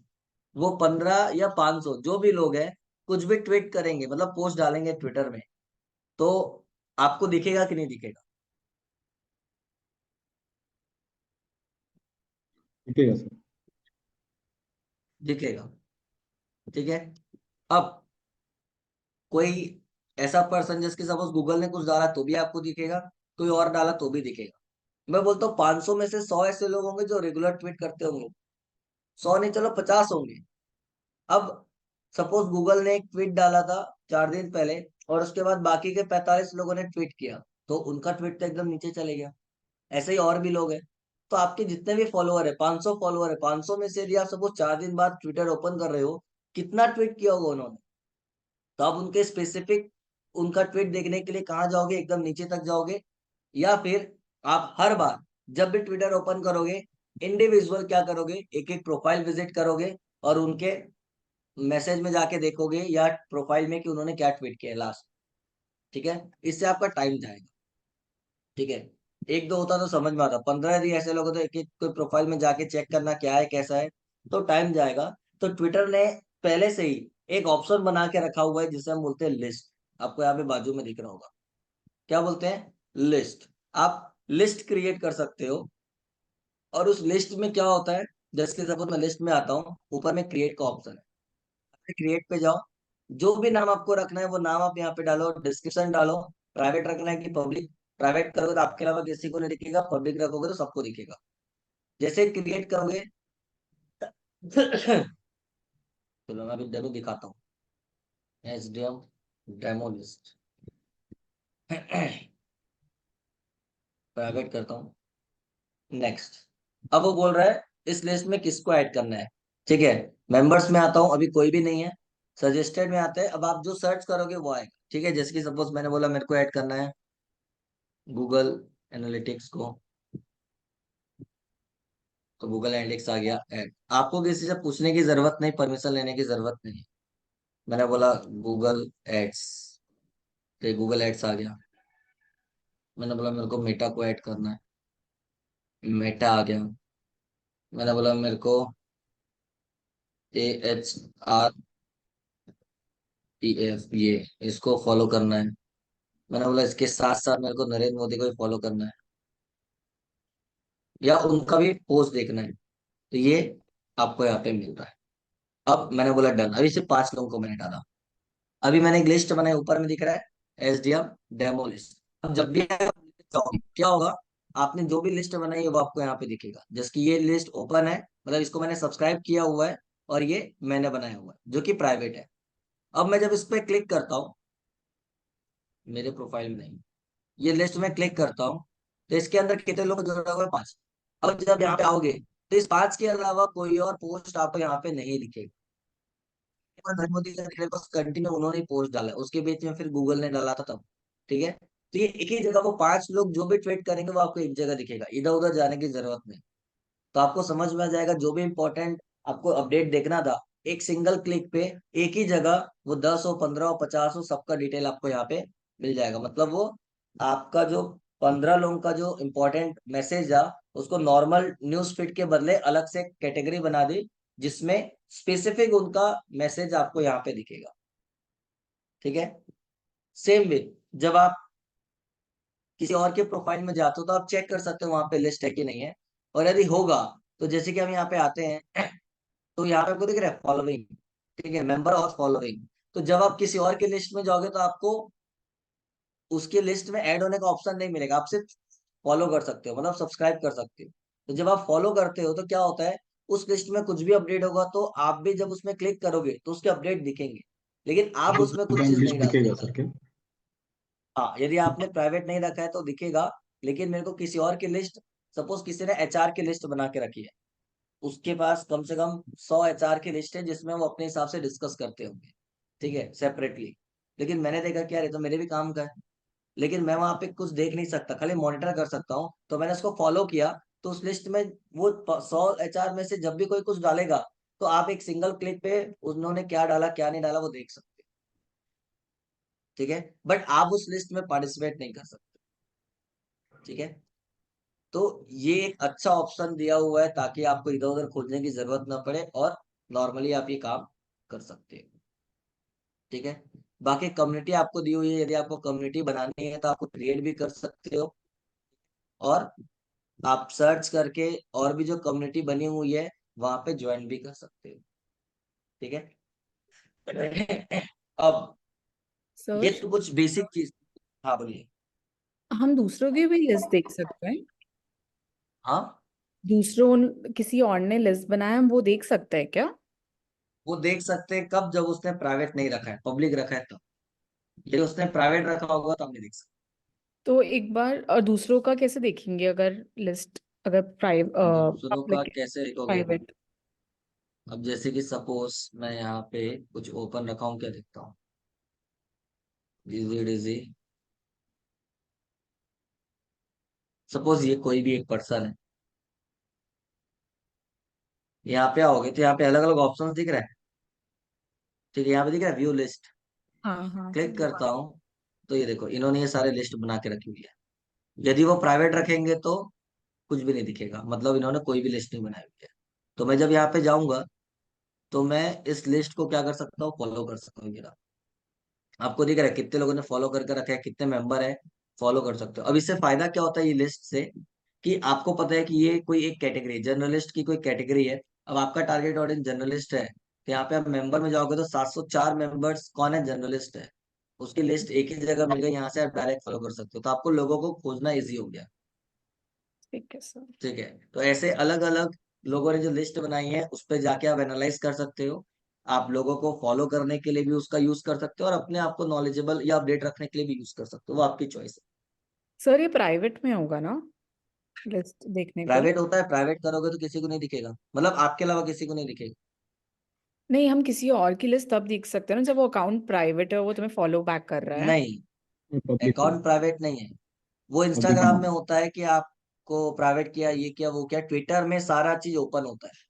वो 15 या 500 जो भी लोग हैं कुछ भी ट्वीट करेंगे, मतलब पोस्ट डालेंगे ट्विटर में, तो आपको दिखेगा कि नहीं दिखेगा? ठीक है सर। दिखेगा। ठीक है। अब कोई ऐसा पर्सन जिसके सपोज गूगल ने कुछ डाला तो भी आपको दिखेगा, कोई और डाला तो भी दिखेगा। मैं बोलता हूँ 500 में से 100 ऐसे लोग होंगे जो रेगुलर ट्वीट करते होंगे, 100 नहीं चलो 50 होंगे। अब सपोज गूगल ने एक ट्वीट डाला था 4 दिन पहले, और उसके बाद बाकी के 45 लोगों ने ट्वीट किया, तो उनका ट्वीट तो एकदम नीचे चले गया। ऐसे ही और भी लोग हैं। तो आपके जितने भी फॉलोअर है, 500 फॉलोअर है, 500 में से यदि आप सपोज 4 दिन बाद ट्विटर ओपन कर रहे हो, कितना ट्वीट किया होगा उन्होंने? तो आप उनके स्पेसिफिक उनका ट्वीट देखने के लिए कहाँ जाओगे? एकदम नीचे तक जाओगे, या फिर आप हर बार जब भी ट्विटर ओपन करोगे इंडिविजुअल क्या करोगे, एक एक प्रोफाइल विजिट करोगे और उनके मैसेज में जाके देखोगे या प्रोफाइल में कि उन्होंने क्या ट्वीट किया लास्ट। ठीक है। इससे आपका टाइम जाएगा। ठीक है। एक दो होता तो समझ में आता, 15 यदि ऐसे लोग होते एक एक कोई प्रोफाइल में जाके चेक करना क्या है कैसा है, तो टाइम जाएगा। तो ट्विटर ने पहले से ही एक ऑप्शन बना के रखा हुआ है जिसे हम बोलते हैं लिस्ट। आपको यहाँ पे बाजू में दिख रहा होगा, क्या बोलते हैं? लिस्ट। आप लिस्ट क्रिएट कर सकते हो, और उस लिस्ट में क्या होता है, जैसे सपोज मैं लिस्ट में आता हूँ, ऊपर में क्रिएट का ऑप्शन है, क्रिएट पे जाओ, जो भी नाम आपको रखना है वो नाम आप यहाँ पे डालो, डिस्क्रिप्शन डालो। प्राइवेट रखना है कि पब्लिक? प्राइवेट करोगे तो आपके अलावा किसी को नहीं दिखेगा, पब्लिक रखोगे तो सबको दिखेगा। जैसे क्रिएट करोगे चलो मैं अभी डेमो दिखाता हूँ। एचडीएम डेमो लिस्ट प्राइवेट करता हूँ। नेक्स्ट। अब वो बोल रहा है इस लिस्ट में किसको ऐड करना है। ठीक है, मेंबर्स में आता हूँ, अभी कोई भी नहीं है। सजेस्टेड में आते हैं, अब आप जो सर्च करोगे वो आएगा। ठीक है, जैसे कि सपोज मैंने बोला मेरे को ऐड करना है गूगल एनालिटिक्स को, तो गूगल एनालिटिक्स आ गया ऐड। आपको किसी से पूछने की जरूरत नहीं, परमिशन लेने की जरूरत नहीं। मैंने बोला गूगल एड्स, तो गूगल एड्स आ गया। मैंने बोला मेरे को मेटा को ऐड करना है, मेटा आ गया। मैंने बोला मेरे को AHREF, ये इसको फॉलो करना है। मैंने बोला इसके साथ साथ मेरे को नरेंद्र मोदी को भी फॉलो करना है, या उनका भी पोस्ट देखना है। तो ये आपको यहाँ पे मिल रहा है। अब मैंने बोला डन, अभी सिर्फ 5 लोगों को मैंने डाला। अभी मैंने एक लिस्ट बनाई, ऊपर में दिख रहा है SDM डेमो लिस्ट। अब जब भी आप जाओगे, क्या होगा, आपने जो भी लिस्ट बनाई है वो आपको यहाँ पे दिखेगा, जैसे ये लिस्ट ओपन है, मतलब इसको मैंने सब्सक्राइब किया हुआ है, और ये मैंने बनाया हुआ है जो कि प्राइवेट है। अब मैं जब इस पे क्लिक करता हूँ, मेरे प्रोफाइल में नहीं, ये लिस्ट में क्लिक करता हूँ, तो इसके अंदर कितने लोग जुड़े हुए हैं? 5। अब जब यहाँ पे आओगे तो इस 5 के अलावा कोई और पोस्ट आपको यहाँ पे नहीं दिखेगी। नरेंद्र मोदी का दिख रहा है, बस कंटिन्यू उन्होंने ही पोस्ट डाला है, उसके बीच में फिर गूगल ने डाला था तब। ठीक है, तो ये एक ही जगह, वो 5 लोग जो भी ट्वीट करेंगे वो आपको एक जगह दिखेगा, इधर उधर जाने की जरूरत नहीं। तो आपको समझ में आ जाएगा, जो भी इंपॉर्टेंट आपको अपडेट देखना था, एक सिंगल क्लिक पे एक ही जगह वो 10 हो, 15 हो, 50 हो, सबका डिटेल आपको यहाँ पे मिल जाएगा। मतलब वो आपका जो 15 लोगों का जो इम्पोर्टेंट मैसेज था, उसको नॉर्मल न्यूज फीड के बदले अलग से कैटेगरी बना दी, जिसमें स्पेसिफिक उनका मैसेज आपको यहाँ पे दिखेगा। ठीक है, सेम वे, जब आप किसी और के प्रोफाइल में जाते हो तो आप चेक कर सकते हो वहां पे लिस्ट है कि नहीं है। और यदि होगा, तो जैसे कि हम यहाँ पे आते हैं, तो यहाँ पे आपको दिख रहा है फॉलोइंग। ठीक है, मेंबर और फॉलोइंग। तो जब आप किसी और की लिस्ट में जाओगे तो आपको उसकी लिस्ट में ऐड होने का ऑप्शन नहीं मिलेगा, आप सिर्फ फॉलो कर सकते हो, मतलब सब्सक्राइब कर सकते हो। तो जब आप फॉलो करते हो तो क्या होता है, उस लिस्ट में कुछ भी अपडेट होगा तो आप भी जब उसमें क्लिक करोगे तो उसके अपडेट दिखेंगे, लेकिन आप जो उसमें कुछ बैंक चीज लिस्ट नहीं डाल दिखेगा सकते। सर क्या? हाँ, यदि आपने प्राइवेट नहीं रखा है तो दिखेगा, लेकिन मेरे को किसी और की लिस्ट, सपोज किसी ने HR की लिस्ट बना के रखी है, उसके पास कम से कम 100 HR की लिस्ट है जिसमें वो अपने हिसाब से डिस्कस करते होंगे, ठीक है, सेपरेटली। लेकिन मैंने देखा कि यार ये तो मेरे भी काम का है, लेकिन मैं वहां पे कुछ देख नहीं सकता, खाली मॉनिटर कर सकता हूँ। तो मैंने उसको फॉलो किया, तो उस लिस्ट में वो 100 HR में से जब भी कोई कुछ डालेगा, तो आप एक सिंगल क्लिक पे उन्होंने क्या डाला क्या नहीं डाला वो देख सकते हैं। ठीक है, बट आप उस लिस्ट में पार्टिसिपेट नहीं कर सकते। ठीक है, तो ये एक अच्छा ऑप्शन दिया हुआ है ताकि आपको इधर उधर खोजने की जरूरत ना पड़े, और नॉर्मली आप ये काम कर सकते हैं। ठीक है, बाकी कम्युनिटी आपको दी हुई है, यदि आपको कम्युनिटी बनानी है तो आपको क्रिएट भी कर सकते हो, और आप सर्च करके और भी जो कम्युनिटी बनी हुई है वहां पे ज्वाइन भी कर सकते हो। ठीक है, अब ये सर, तो कुछ बेसिक चीज। हाँ बोलिए। हम दूसरों की भी लिस्ट देख सकते हैं? हाँ, दूसरों, किसी और ने लिस्ट बनाया, हम वो देख सकते हैं क्या? वो देख सकते हैं कब, जब उसने प्राइवेट नहीं रखा है, पब्लिक रखा है तब। यदि उसने प्राइवेट रखा होगा तो हम नहीं देख सकते। तो एक बार, और दूसरों का कैसे देखेंगे अगर लिस्ट, अगर दूसरों का पब्लिक कैसे देखोगे? प्राइवेट? अब जैसे कि सपोज मैं यहाँ पे कुछ ओपन रखा हूँ, क्या देखता हूँ, इजी डिजी, सपोज ये कोई भी एक पर्सन है, यहाँ पे आओगे तो यहाँ पे अलग अलग ऑप्शंस दिख रहा है। ठीक है, यहाँ पे दिख रहा है व्यू लिस्ट, हाँ हाँ। क्लिक करता हूँ, तो ये देखो इन्होंने ये सारे लिस्ट बना के रखी हुई है। यदि वो प्राइवेट रखेंगे तो कुछ भी नहीं दिखेगा, मतलब इन्होंने कोई भी लिस्ट नहीं बनाई हुई है। तो मैं जब यहाँ पे जाऊंगा तो मैं इस लिस्ट को क्या कर सकता हूँ, फॉलो कर सकता हूँ। आपको दिख रहा है कितने लोगों ने फॉलो करके रखा है, कितने मेंबर है, फॉलो कर सकते हो। अब इससे फायदा क्या होता है ये लिस्ट से, कि आपको पता है कि ये कोई एक कैटेगरी, जर्नलिस्ट की कोई कैटेगरी है। अब आपका टारगेट ऑडियंस जर्नलिस्ट है, तो यहाँ पे आप मेंबर में जाओगे तो 704 मेंबर्स कौन है, जर्नलिस्ट है। उसकी लिस्ट एक ही जगह मिल गई, यहाँ से आप डायरेक्ट फॉलो कर सकते हो, तो आपको लोगों को खोजना ईजी हो गया। ठीक है सर। ठीक है, तो ऐसे अलग अलग लोगों ने जो लिस्ट बनाई है उस पर जाके आप एनालाइज कर सकते हो। आप लोगों को फॉलो करने के लिए भी उसका यूज कर सकते हो, और अपने आप को नॉलेजेबल या अपडेट रखने के लिए भी यूज कर सकते हो, वो आपकी चॉइस है। सर, ये प्राइवेट में होगा ना? लिस्ट देखने को। प्राइवेट होता है, प्राइवेट करोगे तो किसी को नहीं दिखेगा, मतलब आपके अलावा किसी को नहीं दिखेगा। नहीं, हम किसी और की लिस्ट तब देख सकते हैं ना जब वो अकाउंट प्राइवेट है, वो तुम्हें फॉलो बैक कर रहा है। नहीं, पब्लिक है। अकाउंट प्राइवेट नहीं है। वो पब्लिक इंस्टाग्राम में होता है कि आपको प्राइवेट किया, ये किया, वो किया। ट्विटर में सारा चीज ओपन होता है।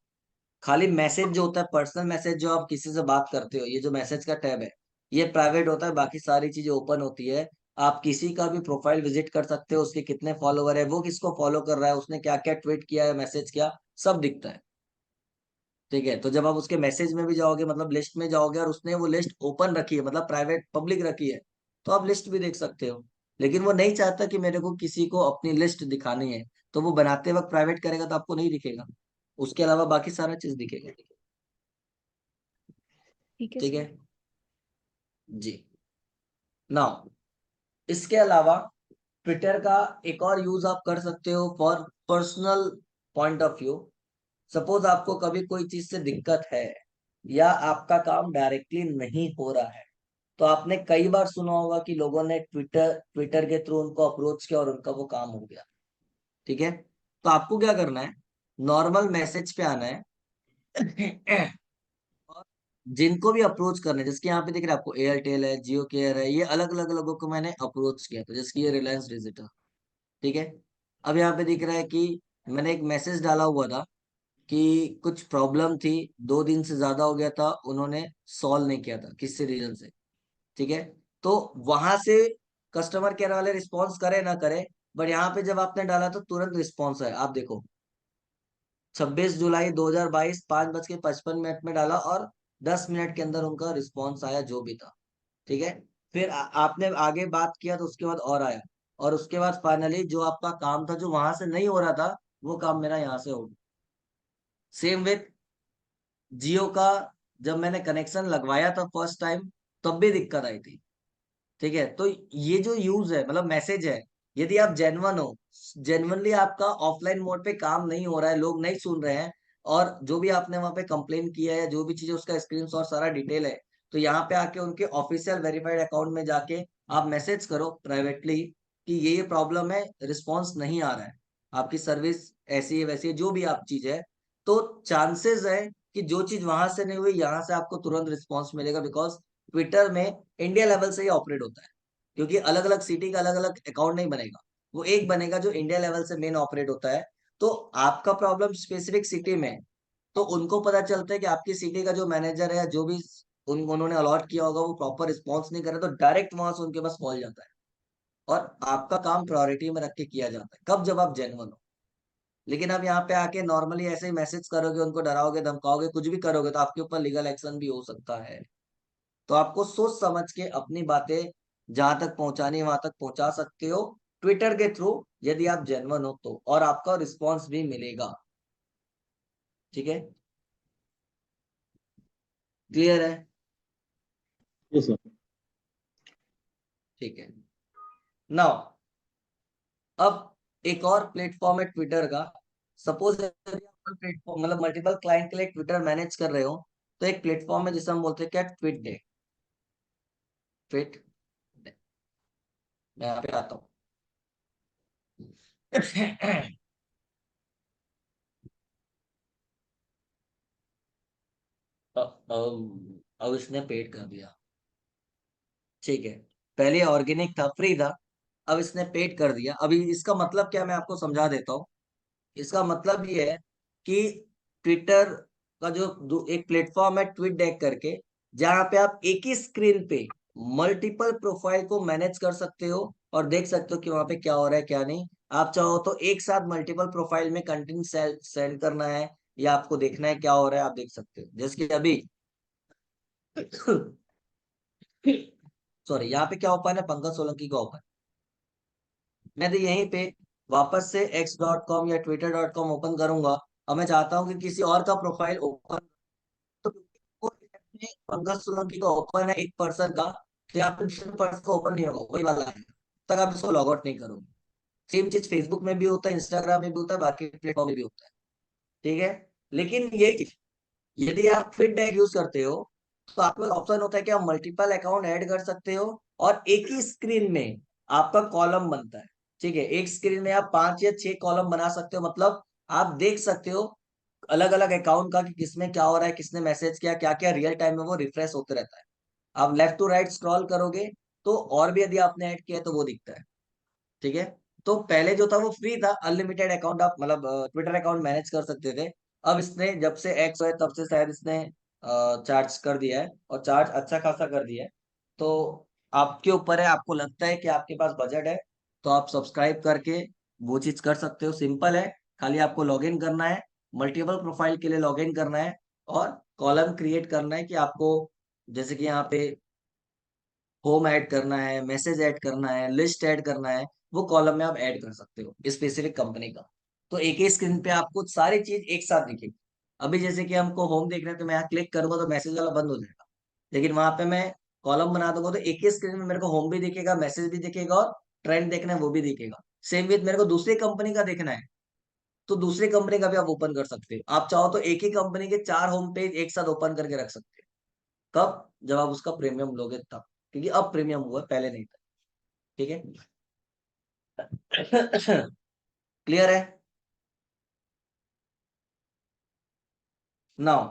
खाली मैसेज जो होता है, पर्सनल मैसेज जो आप किसी से बात करते हो, ये जो मैसेज का टैब है, ये प्राइवेट होता है। बाकी सारी चीजें ओपन होती है। आप किसी का भी प्रोफाइल विजिट कर सकते हो, उसके कितने फॉलोवर है, वो किसको फॉलो कर रहा है, उसने क्या क्या ट्वीट किया है, मैसेज किया, सब दिखता है। ठीक है, तो जब आप उसके मैसेज में भी जाओगे, मतलब लिस्ट में जाओगे, और उसने वो लिस्ट ओपन रखी है, मतलब प्राइवेट पब्लिक रखी है, तो आप लिस्ट भी देख सकते हो। लेकिन वो नहीं चाहता कि मेरे को किसी को अपनी लिस्ट दिखानी है, तो वो बनाते वक्त प्राइवेट करेगा तो आपको नहीं दिखेगा। उसके अलावा बाकी सारा चीज दिखेगा। ठीक है ठीक सर। है जी। नाउ, इसके अलावा ट्विटर का एक और यूज आप कर सकते हो for personal point of view. Suppose आपको कभी कोई चीज से दिक्कत है, या आपका काम डायरेक्टली नहीं हो रहा है, तो आपने कई बार सुना होगा कि लोगों ने ट्विटर ट्विटर के थ्रू उनको अप्रोच किया और उनका वो काम हो गया। ठीक है, तो आपको क्या करना है, नॉर्मल मैसेज पे आना है। और जिनको भी अप्रोच करना है, जैसे यहाँ पे दिख रहा है आपको, एयरटेल है, जियो केयर है, ये अलग अलग लोगों को मैंने अप्रोच किया था, जैसे कि ये रिलायंस डिजिटल। ठीक है, अब यहाँ पे दिख रहा है कि मैंने एक मैसेज डाला हुआ था कि कुछ प्रॉब्लम थी, 2 दिन से ज्यादा हो गया था, उन्होंने सॉल्व नहीं किया था किसी रीजन से। ठीक है, तो वहां से कस्टमर केयर वाले रिस्पॉन्स करे ना करे, बट यहाँ पे जब आपने डाला तो तुरंत रिस्पॉन्स है। आप देखो, 26 जुलाई 2022, 5:55 में डाला, और 10 मिनट के अंदर उनका रिस्पॉन्स आया, जो भी था। ठीक है, फिर आपने आगे बात किया तो उसके बाद और आया, और उसके बाद फाइनली जो आपका काम था, जो वहां से नहीं हो रहा था, वो काम मेरा यहाँ से हो गया। सेम विथ जियो का, जब मैंने कनेक्शन लगवाया था फर्स्ट टाइम, तब भी दिक्कत आई थी। ठीक है, तो ये जो यूज है, मतलब मैसेज है, यदि आप जेन्युइन हो, जेन्युइनली आपका ऑफलाइन मोड पे काम नहीं हो रहा है, लोग नहीं सुन रहे हैं, और जो भी आपने वहां पे कंप्लेन किया है, जो भी चीजें, उसका स्क्रीनशॉट सारा डिटेल है, तो यहाँ पे आके उनके ऑफिशियल वेरीफाइड अकाउंट में जाके आप मैसेज करो प्राइवेटली कि ये प्रॉब्लम है, रिस्पॉन्स नहीं आ रहा है, आपकी सर्विस ऐसी है वैसी है, जो भी आप चीज है, तो चांसेस है कि जो चीज वहां से नहीं हुई, यहाँ से आपको तुरंत रिस्पॉन्स मिलेगा। बिकॉज ट्विटर में इंडिया लेवल से ही ऑपरेट होता है, क्योंकि अलग अलग सिटी का अलग अलग अकाउंट नहीं बनेगा, वो एक बनेगा जो इंडिया लेवल से मेन ऑपरेट होता है। तो आपका प्रॉब्लम स्पेसिफिक सिटी में, तो उनको पता चलता है कि आपकी सिटी का जो मैनेजर है, जो भी उन्होंने अलॉट किया होगा, वो प्रॉपर रिस्पॉन्स नहीं कर रहा, तो डायरेक्ट वहां से उनके पास कॉल जाता है, और आपका काम प्रायोरिटी में रख के किया जाता है, कब, जब आप जेन्युइन हो। लेकिन अब यहाँ पे आके नॉर्मली ऐसे ही मैसेज करोगे, उनको डराओगे, धमकाओगे, कुछ भी करोगे, तो आपके ऊपर लीगल एक्शन भी हो सकता है। तो आपको सोच समझ के अपनी बातें जहां तक पहुंचानी है वहां तक पहुंचा सकते हो, ट्विटर के थ्रू, यदि आप जेन्युइन हो तो, और आपका रिस्पॉन्स भी मिलेगा। ठीक है, क्लियर है? Yes sir. ठीक है। नाउ, अब एक और प्लेटफॉर्म है ट्विटर का। सपोज प्लेटफॉर्म, मतलब मल्टीपल क्लाइंट के लिए ट्विटर मैनेज कर रहे हो, तो एक प्लेटफॉर्म है जिसे हम बोलते हैं क्या, ट्वीट डे। ट्वीट, मैं यहाँ पे आता हूँ। अब इसने पेड कर दिया। ठीक है, पहले ऑर्गेनिक था, फ्री था, अब इसने पेड कर दिया। अभी इसका मतलब क्या, मैं आपको समझा देता हूँ। इसका मतलब ये है कि ट्विटर का जो एक प्लेटफॉर्म है ट्वीट डेक करके, जहां पे आप एक ही स्क्रीन पे मल्टीपल प्रोफाइल को मैनेज कर सकते हो, और देख सकते हो कि वहां पे क्या हो रहा है क्या नहीं। आप चाहो तो एक साथ मल्टीपल प्रोफाइल में कंटेंट सेंड करना है, या आपको देखना है क्या हो रहा है, आप देख सकते हो। जैसे कि अभी सॉरी, यहाँ पे क्या ओपन है, पंकज सोलंकी का ओपन। मैं तो यहीं पे वापस से x.com या twitter.com ओपन करूंगा, और मैं चाहता हूँ कि किसी और का प्रोफाइल ओपन, तो वो पंकज सोलंकी का ओपन है एक पर्सन का, तो यहाँ पे दूसरे पर्सन का ओपन नहीं होगा, वही वाला है, तब तक आप इसको लॉग आउट नहीं करोगे। सेम चीज फेसबुक में भी होता है, इंस्टाग्राम में भी होता है, बाकी प्लेटफॉर्म में भी होता है। ठीक है, लेकिन ये चीज, यदि आप फीडबैक यूज करते हो, तो आपके पास ऑप्शन होता है कि आप मल्टीपल अकाउंट ऐड कर सकते हो, और एक ही स्क्रीन में आपका कॉलम बनता है। ठीक है, एक स्क्रीन में आप 5 या 6 कॉलम बना सकते हो, मतलब आप देख सकते हो अलग अलग अकाउंट का कि किसमें क्या हो रहा है, किसने मैसेज किया, क्या क्या रियल टाइम में वो रिफ्रेश होते रहता है। आप लेफ्ट टू राइट स्क्रॉल करोगे तो और भी यदि आपने ऐड किया है तो वो दिखता है। ठीक है, तो पहले जो था वो फ्री था, अनलिमिटेड अकाउंट आप मतलब ट्विटर अकाउंट मैनेज कर सकते थे। अब इसने जब से एक्स है तब से शायद इसने चार्ज कर दिया है, और चार्ज अच्छा खासा कर दिया है। तो आपके ऊपर है, आपको लगता है कि आपके पास बजट है तो आप सब्सक्राइब करके वो चीज कर सकते हो। सिंपल है, खाली आपको लॉगिन करना है, मल्टीपल प्रोफाइल के लिए लॉगिन करना है, और कॉलम क्रिएट करना है कि आपको जैसे कि यहाँ पे होम ऐड करना है, मैसेज ऐड करना है, लिस्ट ऐड करना है, वो कॉलम में आप ऐड कर सकते हो स्पेसिफिक कंपनी का। तो एक ही स्क्रीन पे आपको सारी चीज एक साथ दिखेगी। अभी जैसे कि हमको होम देखना है तो मैं यहाँ क्लिक करूंगा तो मैसेज वाला बंद हो जाएगा, लेकिन वहां पे मैं कॉलम बना दूंगा तो एक ही स्क्रीन में मेरे को होम भी दिखेगा, मैसेज भी दिखेगा, और ट्रेंड देखना है वो भी दिखेगा। सेम विथ मेरे को दूसरी कंपनी का देखना है तो दूसरी कंपनी का भी आप ओपन कर सकते हो। आप चाहो तो एक ही कंपनी के 4 होम पेज एक साथ ओपन करके रख सकते हो। कब? जब आप उसका प्रीमियम लोगे तब, क्योंकि अब प्रीमियम हुआ है, पहले नहीं था। ठीक है। क्लियर है नाउ?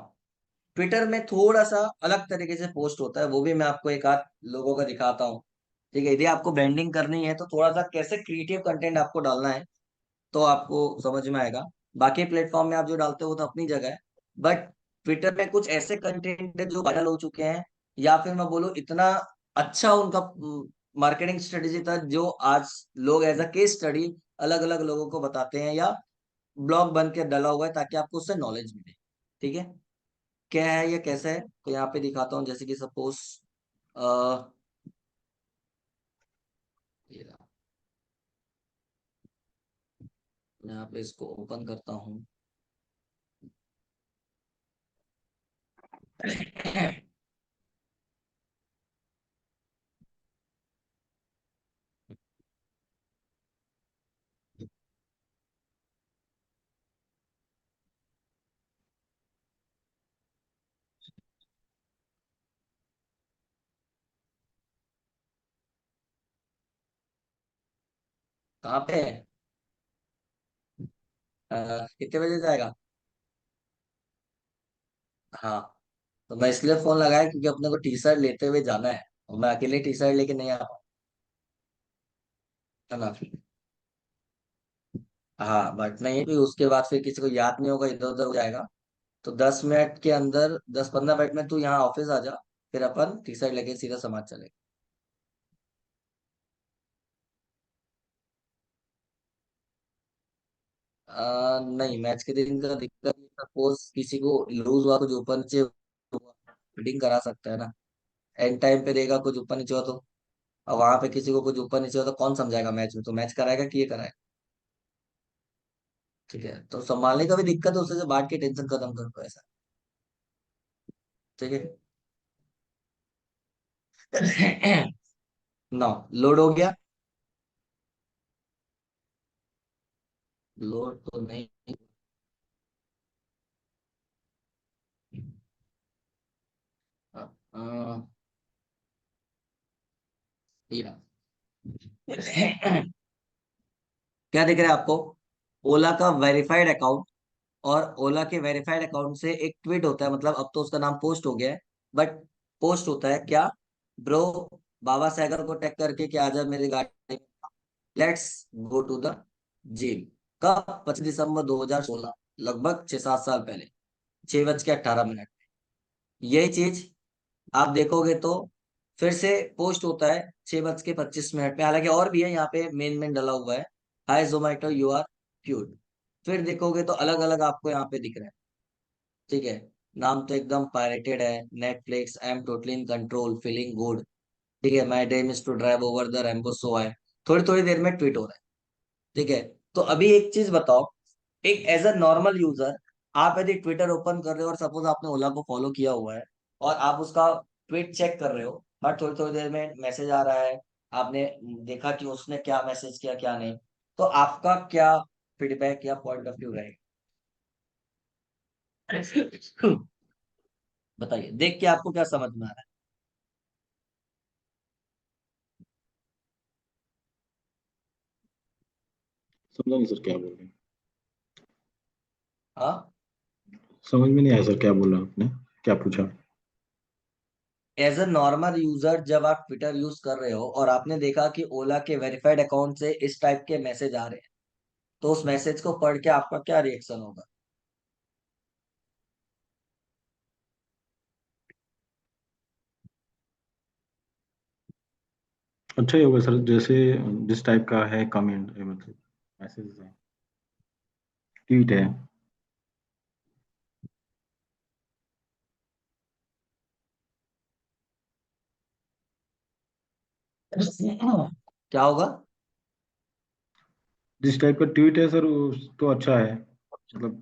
ट्विटर में थोड़ा सा अलग तरीके से पोस्ट होता है, वो भी मैं आपको एक आध लोगों का दिखाता हूँ। ठीक है, यदि आपको ब्रांडिंग करनी है तो थोड़ा सा कैसे क्रिएटिव कंटेंट आपको डालना है तो आपको समझ में आएगा। बाकी प्लेटफॉर्म में आप जो डालते हो वो तो अपनी जगह है, बट ट्विटर में कुछ ऐसे कंटेंट है जो वायरल हो चुके हैं, या फिर मैं बोलूँ इतना अच्छा उनका मार्केटिंग स्ट्रेटेजी था, जो आज लोग एज अ केस स्टडी अलग अलग लोगों को बताते हैं, या ब्लॉग बन के डला हुआ है ताकि आपको उससे नॉलेज मिले। ठीक है, क्या है ये कैसे है तो यहाँ पे दिखाता हूँ। जैसे कि सपोज यहाँ पे इसको ओपन करता हूँ। कहाँ पे है? कितने बजे जाएगा? हाँ, तो मैं इसलिए फोन लगाया क्योंकि अपने को टी शर्ट लेते हुए जाना है, और मैं अकेले टी शर्ट लेके नहीं आ पाऊँ, है ना। हाँ, बट नहीं है कि उसके बाद फिर किसी को याद नहीं होगा, इधर उधर हो जाएगा। तो 10 मिनट के अंदर, 10-15 मिनट में तू यहाँ ऑफिस आ जा, फिर अपन टी शर्ट लेके सीधा समाज चले। नहीं, मैच के दिन का दिक्कत, सपोज किसी को लूज हुआ, कुछ ऊपर नीचे हुआ, फिटिंग करा सकता है ना। एंड टाइम पे देगा कुछ ऊपर नीचे हुआ तो, अब वहां पे किसी को कुछ ऊपर नीचे हुआ तो कौन समझाएगा मैच में? तो मैच कराएगा कि ये कराएगा? ठीक है, तो संभालने का भी दिक्कत है, उससे से बांट के टेंशन खत्म कर दो ऐसा। ठीक है। ना, लोड हो गया? लोड तो नहीं। अ, या। क्या दिख रहा है आपको? ओला का वेरीफाइड अकाउंट, और ओला के वेरीफाइड अकाउंट से एक ट्वीट होता है, मतलब अब तो उसका नाम पोस्ट हो गया है, बट पोस्ट होता है क्या? ब्रो, बाबा सैगर को टैग करके कि आजा मेरी गाड़ी, let's go to the gym. कब? 25 दिसंबर 2016, लगभग 6-7 साल पहले, 6:18 यही चीज आप देखोगे तो फिर से पोस्ट होता है 6:25 पे। हालांकि और भी है यहाँ पे, मेन मेन डला हुआ है, हाय जोमेटो यू आर क्यूट। फिर देखोगे तो अलग अलग आपको यहाँ पे दिख रहा है। ठीक है, नाम तो एकदम पायरेटेड है, Netflix, I am totally in control, feeling good. ठीक है, my dream is to drive over the rainbow सो है, थोड़ी थोड़ी देर में ट्वीट हो रहा है। ठीक है, तो अभी एक चीज बताओ, एक एज अ नॉर्मल यूजर, आप यदि ट्विटर ओपन कर रहे हो और सपोज आपने ओला को फॉलो किया हुआ है, और आप उसका ट्वीट चेक कर रहे हो, बट थोड़ी थोड़ी देर में मैसेज आ रहा है, आपने देखा कि उसने क्या मैसेज किया क्या नहीं, तो आपका क्या फीडबैक या पॉइंट ऑफ व्यू रहेगा? बताइए, देख के आपको क्या समझ में आ रहा समझा नहीं सर क्या बोल रहे हैं। हाँ, समझ में नहीं आया सर क्या बोला आपने, क्या पूछा। एज अ नॉर्मल यूजर जब आप ट्विटर यूज कर रहे हो और आपने देखा कि ओला के वेरीफाइड अकाउंट से इस टाइप के मैसेज आ रहे हैं, तो उस मैसेज को पढ़ के आपका क्या रिएक्शन होगा? अच्छा ही होगा सर, जैसे जिस टाइप का है कमेंट मतलब मैसेज है, ट्वीट है। क्या होगा? जिस टाइप का ट्वीट है सर तो अच्छा है, मतलब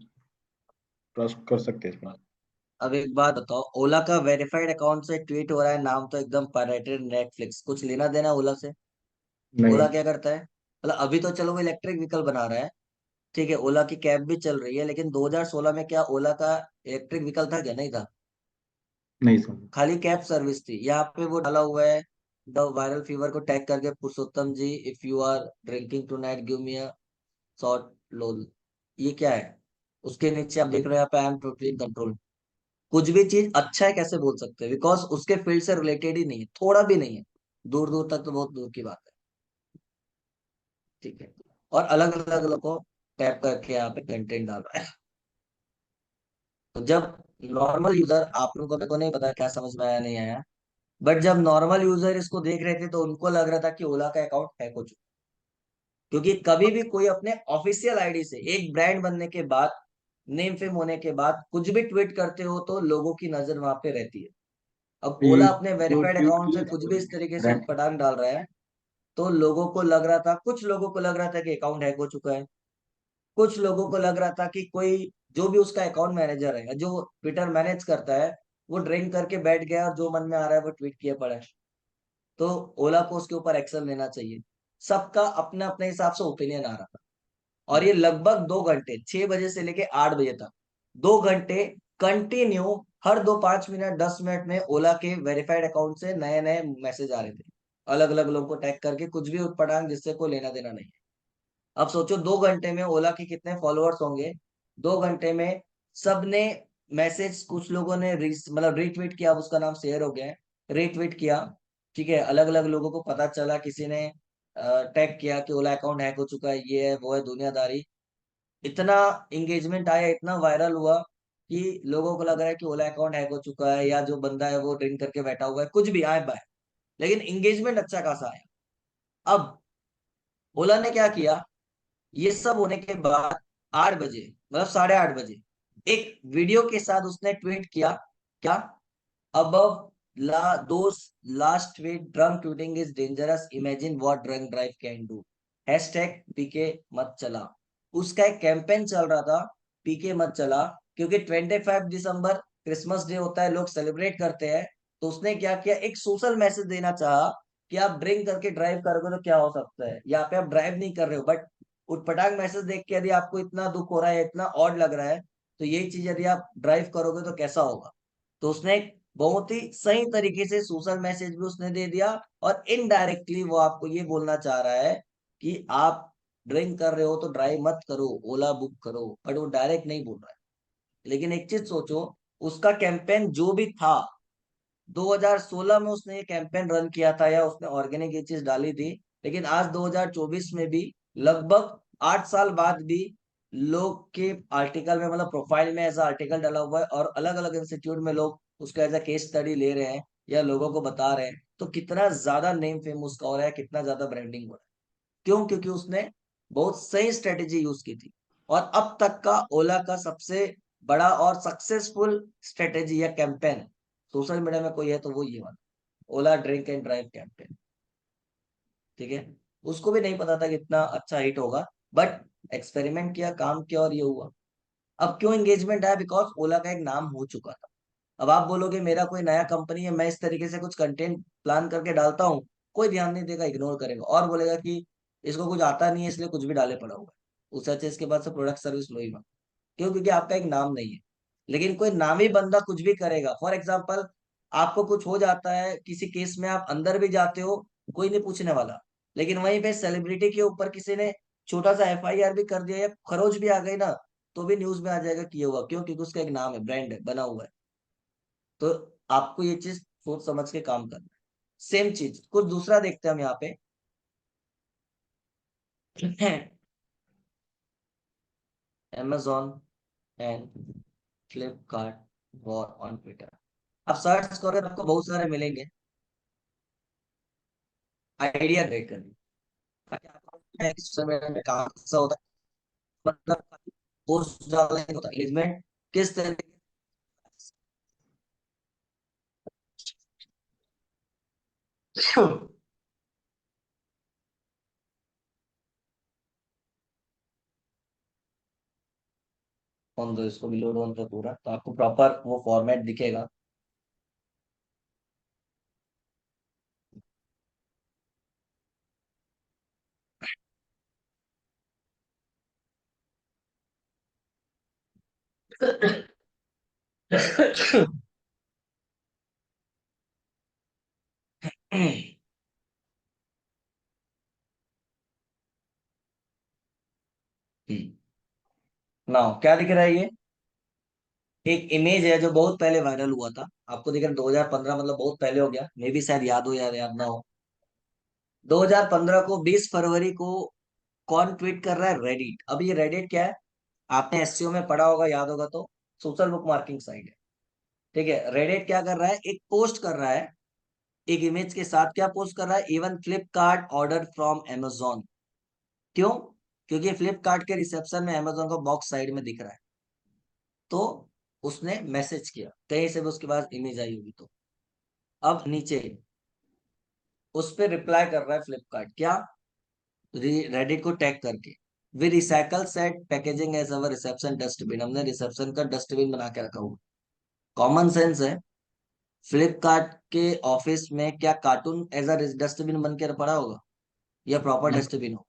ट्रस्ट कर सकते हैं इसमें। अब एक बात बताओ, ओला का वेरीफाइड अकाउंट से ट्वीट हो रहा है, नाम तो एकदम पायरेटेड नेटफ्लिक्स, कुछ लेना देना ओला से? नहीं। ओला क्या करता है? मतलब अभी तो चलो वो इलेक्ट्रिक व्हीकल बना रहा है, ठीक है, ओला की कैब भी चल रही है, लेकिन 2016 में क्या ओला का इलेक्ट्रिक व्हीकल था क्या? नहीं था। नहीं सर। खाली कैब सर्विस थी। यहाँ पे वो डाला हुआ है, द वायरल फीवर को टैग करके, Purushottam ji if you are drinking tonight give me a shot LOL. ये क्या है? उसके नीचे आप देख रहे हो यहाँ पे आई एम टोटली कंट्रोल। कुछ भी चीज अच्छा है कैसे बोल सकते हैं? बिकॉज उसके फील्ड से रिलेटेड ही नहीं है, थोड़ा भी नहीं है, दूर दूर तक तो बहुत दूर की बात है। ठीक है, और अलग अलग लोगों को टैप करके यहाँ पे कंटेंट डाल रहा है। तो जब नॉर्मल यूजर, आप लोगों को नहीं पता क्या समझ में आया नहीं आया, बट जब नॉर्मल यूजर इसको देख रहे थे तो उनको लग रहा था कि ओला का अकाउंट हैक हो चुका। क्योंकि कभी भी कोई अपने ऑफिशियल आईडी से एक ब्रांड बनने के बाद, नेम फेम होने के बाद कुछ भी ट्वीट करते हो तो लोगों की नजर वहां पे रहती है। अब ये ओला अपने जो वेरीफाइड ट्वीट अकाउंट से किया था कुछ भी इस तरीके से ब्रांड, उटपटांग डाल रहा है, तो लोगों को लग रहा था, कुछ लोगों को लग रहा था कि अकाउंट हैक हो चुका है। कुछ लोगों को लग रहा था कि कोई, जो भी उसका अकाउंट मैनेजर है, जो ट्विटर मैनेज करता है, वो ड्रिंक करके बैठ गया और जो मन में आ रहा है वो ट्वीट किए पड़ा है। तो ओला को उसके ऊपर एक्शन लेना चाहिए। सबका अपने अपने हिसाब से ओपिनियन आ रहा था, और ये लगभग 2 घंटे, 6 बजे से लेके 8 बजे तक, 2 घंटे कंटिन्यू, हर 2 5 मिनट 10 मिनट में ओला के वेरीफाइड अकाउंट से नए नए मैसेज आ रहे थे, अलग अलग लोगों को टैग करके, कुछ भी उटपटांग जिससे कोई लेना देना नहीं है। अब सोचो 2 घंटे में ओला के कितने फॉलोअर्स होंगे। 2 घंटे में सबने मैसेज, कुछ लोगों ने मतलब रीट्वीट किया, अब उसका नाम शेयर हो गया है, रीट्वीट किया, ठीक है, अलग अलग लोगों को पता चला, किसी ने टैग किया कि ओला अकाउंट हैक हो चुका है, ये है वो है, दुनियादारी। इतना इंगेजमेंट आया, इतना वायरल हुआ कि लोगों को लग रहा है कि ओला अकाउंट हैक हो चुका है, या जो बंदा है वो ड्रिंक करके बैठा हुआ है, कुछ भी आए बाय, लेकिन इंगेजमेंट अच्छा खासा आया। अब ओला ने क्या किया, ये सब होने के बाद 8 बजे, मतलब 8:30 बजे, एक वीडियो के साथ उसने ट्वीट किया, क्या, above those last tweet, drunk tweeting is dangerous, imagine what drunk drive can do, hashtag पीके मत चला। उसका एक कैंपेन चल रहा था, पीके मत चला, क्योंकि 25 दिसंबर क्रिसमस डे होता है, लोग सेलिब्रेट करते हैं। तो उसने क्या किया, एक सोशल मैसेज देना चाहा कि आप ड्रिंक करके ड्राइव करोगे तो क्या हो सकता है, यहाँ पे आप ड्राइव नहीं कर रहे हो, बट उटपटांग मैसेज देख के यदि आपको इतना दुख हो रहा है, इतना ऑड लग रहा है, तो यही चीज यदि आप ड्राइव करोगे तो कैसा होगा। तो उसने बहुत ही सही तरीके से सोशल मैसेज भी उसने दे दिया, और इनडायरेक्टली वो आपको ये बोलना चाह रहा है कि आप ड्रिंक कर रहे हो तो ड्राइव मत करो, ओला बुक करो, बट वो डायरेक्ट नहीं बोल रहा है। लेकिन एक चीज सोचो, उसका कैंपेन जो भी था, 2016 में उसने ये कैंपेन रन किया था, या उसने ऑर्गेनिक ये चीज डाली थी, लेकिन आज 2024 में भी, लगभग 8 साल बाद भी, लोग के आर्टिकल में, मतलब प्रोफाइल में ऐसा आर्टिकल डाला हुआ है, और अलग अलग इंस्टीट्यूट में लोग उसका एज अ केस स्टडी ले रहे हैं, या लोगों को बता रहे हैं, तो कितना ज्यादा नेम फेम उसका हो रहा है, कितना ज्यादा ब्रांडिंग हो रहा है। क्यों? क्योंकि उसने बहुत सही स्ट्रेटेजी यूज की थी। और अब तक का ओला का सबसे बड़ा और सक्सेसफुल स्ट्रेटेजी या कैंपेन सोशल मीडिया में कोई है तो वो ये वाला, ओला ड्रिंक एंड ड्राइव कैंपेन। ठीक है, उसको भी नहीं पता था कि इतना अच्छा हिट होगा, बट एक्सपेरिमेंट किया, काम किया, और ये हुआ। अब क्यों एंगेजमेंट आया? बिकॉज ओला का एक नाम हो चुका था। अब आप बोलोगे मेरा कोई नया कंपनी है, मैं इस तरीके से कुछ कंटेंट प्लान करके डालता हूँ, कोई ध्यान नहीं देगा, इग्नोर करेगा, और बोलेगा कि इसको कुछ आता नहीं है इसलिए कुछ भी डाले पड़ा हुआ है। उससे अच्छा इसके पास से प्रोडक्ट सर्विस लो ही मत। क्यों? क्योंकि आपका एक नाम नहीं है। लेकिन कोई नामी बंदा कुछ भी करेगा, फॉर एग्जाम्पल आपको कुछ हो जाता है किसी केस में, आप अंदर भी जाते हो, कोई नहीं पूछने वाला, लेकिन वहीं पे सेलिब्रिटी के ऊपर किसी ने छोटा सा FIR भी कर दिया या खरोच भी आ गई ना, तो भी न्यूज में आ जाएगा कि ये हुआ, क्यों? क्योंकि उसका एक नाम है, ब्रांड है, बना हुआ है। तो आपको ये चीज सोच समझ के काम करना है। सेम चीज कुछ दूसरा देखते हैं हम यहाँ पे। Amazon and Flipkart war on Twitter. आप सर्च करोगे तो आपको बहुत सारे मिलेंगे। आइडिया क्रिएट करनी, ताकि आपको सोशल मीडिया में काम कैसा होता है, मतलब पोस्ट ज्यादा नहीं होता, एंगेजमेंट किस तरीके। ऑन दो, इसको भी लोड ऑन तो पूरा, तो आपको प्रॉपर वो फॉर्मेट दिखेगा। नाउ क्या दिख रहा है? ये एक इमेज है जो बहुत पहले वायरल हुआ था। आपको दिख रहा है 2015, मतलब बहुत पहले हो गया, मे भी शायद याद हो या याद ना हो। 2015 को 20 फरवरी को कौन ट्वीट कर रहा है? रेडिट। अब ये रेडिट क्या है? आपने एसईओ में पढ़ा होगा, याद होगा तो, सोशल बुक मार्किंग साइट है। ठीक है, रेडिट क्या कर रहा है? एक पोस्ट कर रहा है, एक इमेज के साथ। क्या पोस्ट कर रहा है? Even Flipkart order from Amazon। क्यों? क्योंकि फ्लिपकार्ट के रिसेप्शन में Amazon का बॉक्स साइड में दिख रहा है। तो उसने मैसेज किया कहीं से भी, उसके पास इमेज आई होगी तो। अब नीचे उस पर रिप्लाई कर रहा है फ्लिपकार्ट, क्या? रेडिट को टैग करके, we recycle set packaging as our reception dustbin. हमने रिसेप्शन का डस्टबिन बना के रखा हुआ। कॉमन सेंस है। फ्लिपकार्ट के ऑफिस में क्या कार्टून एज अ डस्टबिन बन के पड़ा होगा, या प्रॉपर नहीं, डस्टबिन होगा?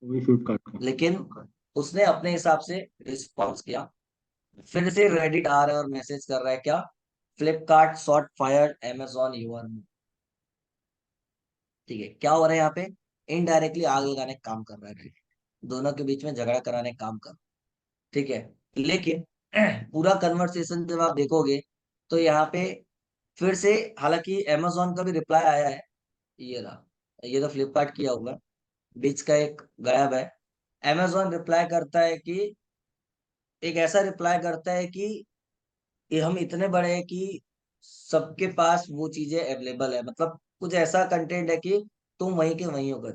वही फ्लिपकार्ट का। लेकिन उसने अपने हिसाब से रिस्पॉन्स किया। फिर से रेडिट आ रहा है और मैसेज कर रहा है, क्या? Flipkart shot fired Amazon UR. ठीक है, क्या हो रहा है यहाँ पे? इनडायरेक्टली आग लगाने का काम कर रहा है, दोनों के बीच में झगड़ा कराने का काम कर। ठीक है, लेकिन पूरा कन्वर्सेशन जब आप देखोगे तो यहाँ पे फिर से, हालांकि Amazon का भी रिप्लाई आया है। ये रहा, ये तो फ्लिपकार्ट किया हुआ है, बीच का एक गायब है। Amazon रिप्लाई करता है कि, एक ऐसा रिप्लाई करता है कि ये हम इतने बड़े हैं कि सबके पास वो चीजें अवेलेबल है, मतलब कुछ ऐसा कंटेंट है कि तुम वहीं के वहीं हो।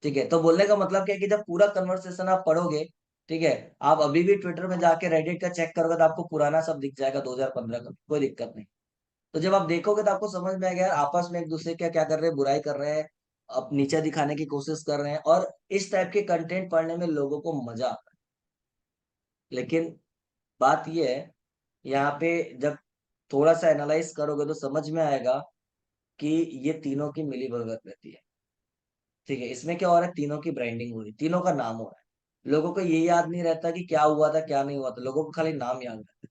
ठीक है, तो बोलने का मतलब क्या है कि जब पूरा कन्वर्सेशन आप पढ़ोगे, ठीक है, आप अभी भी ट्विटर में जाके रेडिट का चेक करोगे तो आपको पुराना सब दिख जाएगा 2015 का, कोई दिक्कत नहीं। तो जब आप देखोगे तो आपको समझ में आएगा यार, आपस में एक दूसरे क्या क्या कर रहे हैं, बुराई कर रहे हैं, अब नीचे दिखाने की कोशिश कर रहे हैं, और इस टाइप के कंटेंट पढ़ने में लोगों को मजा आता है। लेकिन बात यह है, यहाँ पे जब थोड़ा सा एनालाइज करोगे तो समझ में आएगा कि ये तीनों की मिली भगत रहती है। ठीक है, इसमें क्या हो रहा है? तीनों की ब्रांडिंग हो रही है, तीनों का नाम हो रहा है। लोगों को ये याद नहीं रहता कि क्या हुआ था क्या नहीं हुआ था, लोगों को खाली नाम याद रहता है।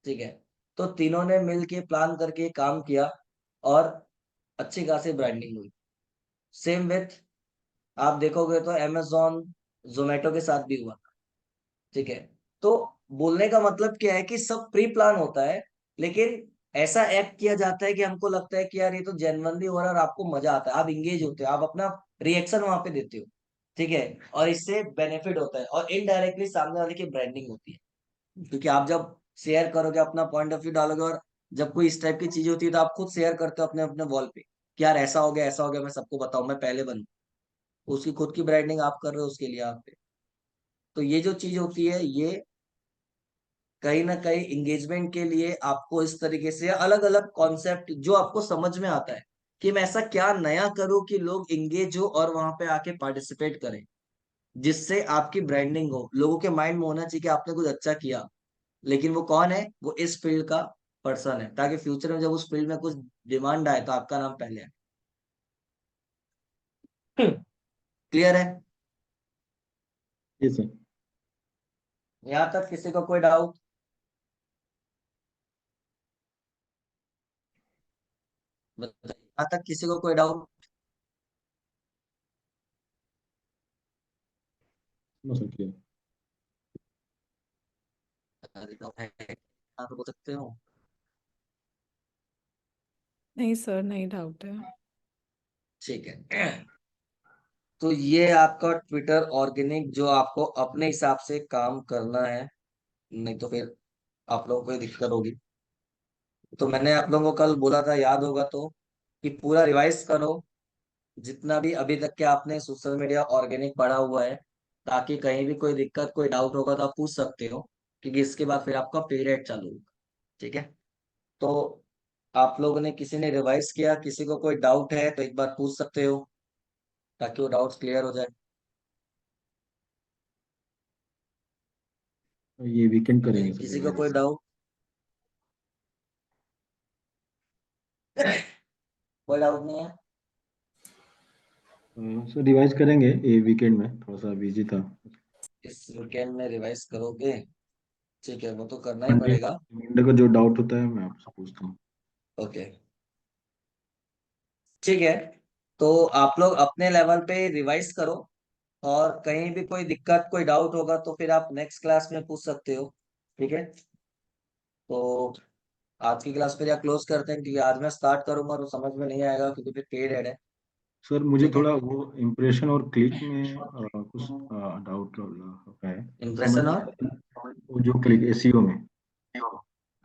ठीक है, तो तीनों ने मिल के प्लान करके काम किया, और अच्छी खासी ब्रांडिंग हुई। सेम विथ, आप देखोगे तो Amazon जोमेटो के साथ भी हुआ। ठीक है, तो बोलने का मतलब क्या है कि सब प्री प्लान होता है, लेकिन ऐसा एक्ट किया जाता है कि हमको लगता है कि यार ये तो जेन्युइनली हो रहा है, और आपको मजा आता है, आप इंगेज होते हो, आप अपना रिएक्शन वहां पे देते हो। ठीक है, और इससे बेनिफिट होता है, और इनडायरेक्टली सामने वाले की ब्रांडिंग होती है, क्योंकि आप जब शेयर करोगे, अपना पॉइंट ऑफ व्यू डालोगे, और जब कोई इस टाइप की चीज होती है तो आप खुद शेयर करते हो अपने अपने वॉल पे कि यार ऐसा हो गया, ऐसा हो गया, मैं सबको बताऊं, मैं पहले बनूं। उसकी खुद की ब्रांडिंग आप कर रहे हो, उसके लिए आप पे। तो ये जो चीज होती है, ये कहीं ना कहीं इंगेजमेंट के लिए आपको इस तरीके से अलग अलग कॉन्सेप्ट जो आपको समझ में आता है कि मैं ऐसा क्या नया करूं कि लोग इंगेज हो और वहां पे आके पार्टिसिपेट करें, जिससे आपकी ब्रांडिंग हो, लोगों के माइंड में होना चाहिए कि आपने कुछ अच्छा किया। लेकिन वो कौन है? वो इस फील्ड का पर्सन है, ताकि फ्यूचर में जब उस फील्ड में कुछ डिमांड आए तो आपका नाम पहले आए। क्लियर है? ये सर। यहाँ तक किसी को कोई डाउट? यहाँ तक किसी को कोई doubt? No sir clear. Doubt है आप बोल सकते हो। नहीं सर, नहीं डाउट है। ठीक है, तो ये आपका ट्विटर ऑर्गेनिक जो आपको अपने हिसाब से काम करना है, नहीं तो फिर आप लोगों को ही दिक्कत होगी। तो मैंने आप लोगों को कल बोला था, याद होगा तो, कि पूरा रिवाइज करो जितना भी अभी तक के आपने सोशल मीडिया ऑर्गेनिक पढ़ा हुआ है, ताकि कहीं भी कोई दिक्कत कोई डाउट होगा तो आप पूछ सकते हो, क्योंकि इसके बाद फिर आपका पीरियड चालू होगा। ठीक है, तो आप लोगों ने किसी ने रिवाइज किया, किसी को कोई डाउट है तो एक बार पूछ सकते हो, ताकि वो डाउट्स क्लियर हो जाए। ये वीकेंड करेंगे सर किसी को कोई रिवाइज। डाउट, कोई डाउट नहीं है? सर रिवाइज करेंगे, ये वीकेंड में थोड़ा सा बिजी था। इस वीकेंड में रिवाइज करोगे? ठीक है, वो तो करना ही मंडे पड़ेगा। मंडे को जो डाउट होता है मैं आपसे पूछता हूँ। ओके, ठीक है, तो आप लोग अपने लेवल पे रिवाइज करो, और कहीं भी कोई दिक्कत कोई डाउट होगा तो फिर आप नेक्स्ट क्लास में पूछ सकते हो। ठीक है, तो आज की क्लास फिर या क्लोज करते हैं, क्योंकि आज मैं स्टार्ट करूंगा तो समझ में नहीं आएगा, क्योंकि फिर पीरियड है। सर मुझे ठीक है, थोड़ा वो इम्प्रेशन और क्लिक में कुछ डाउट है। समझ इम्प्रेशन नहीं और, आता। वो जो क्लिक एसईओ में,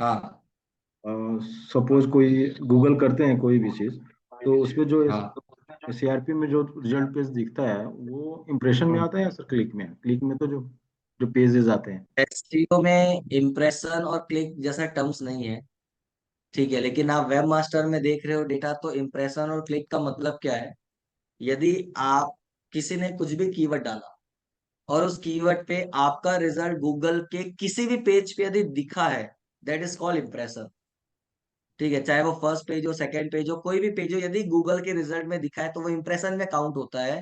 हाँ सपोज कोई गूगल करते हैं कोई भी चीज, तो उसपे जो हाँ, सीआरपी में जो रिजल्ट पेज दिखता है वो इम्प्रेशन में आता है या सर क्लिक में? क्लिक में तो जो जो पेजेस आते हैं। एसईओ में इम्प्रेशन और क्लिक जैसा टर्म्स नहीं है। ठीक है, लेकिन आप वेब मास्टर में देख रहे हो डेटा, तो इम्प्रेशन और क्लिक का मतलब क्या है? यदि आप, किसी ने कुछ भी कीवर्ड डाला और उस कीवर्ड पे आपका रिजल्ट गूगल के किसी भी पेज पे यदि दिखा है, दैट इज कॉल्ड इम्प्रेशन। ठीक है, चाहे वो फर्स्ट पेज हो, सेकंड पेज हो, कोई भी पेज हो, यदि गूगल के रिजल्ट में दिखा है तो वो इम्प्रेशन में काउंट होता है।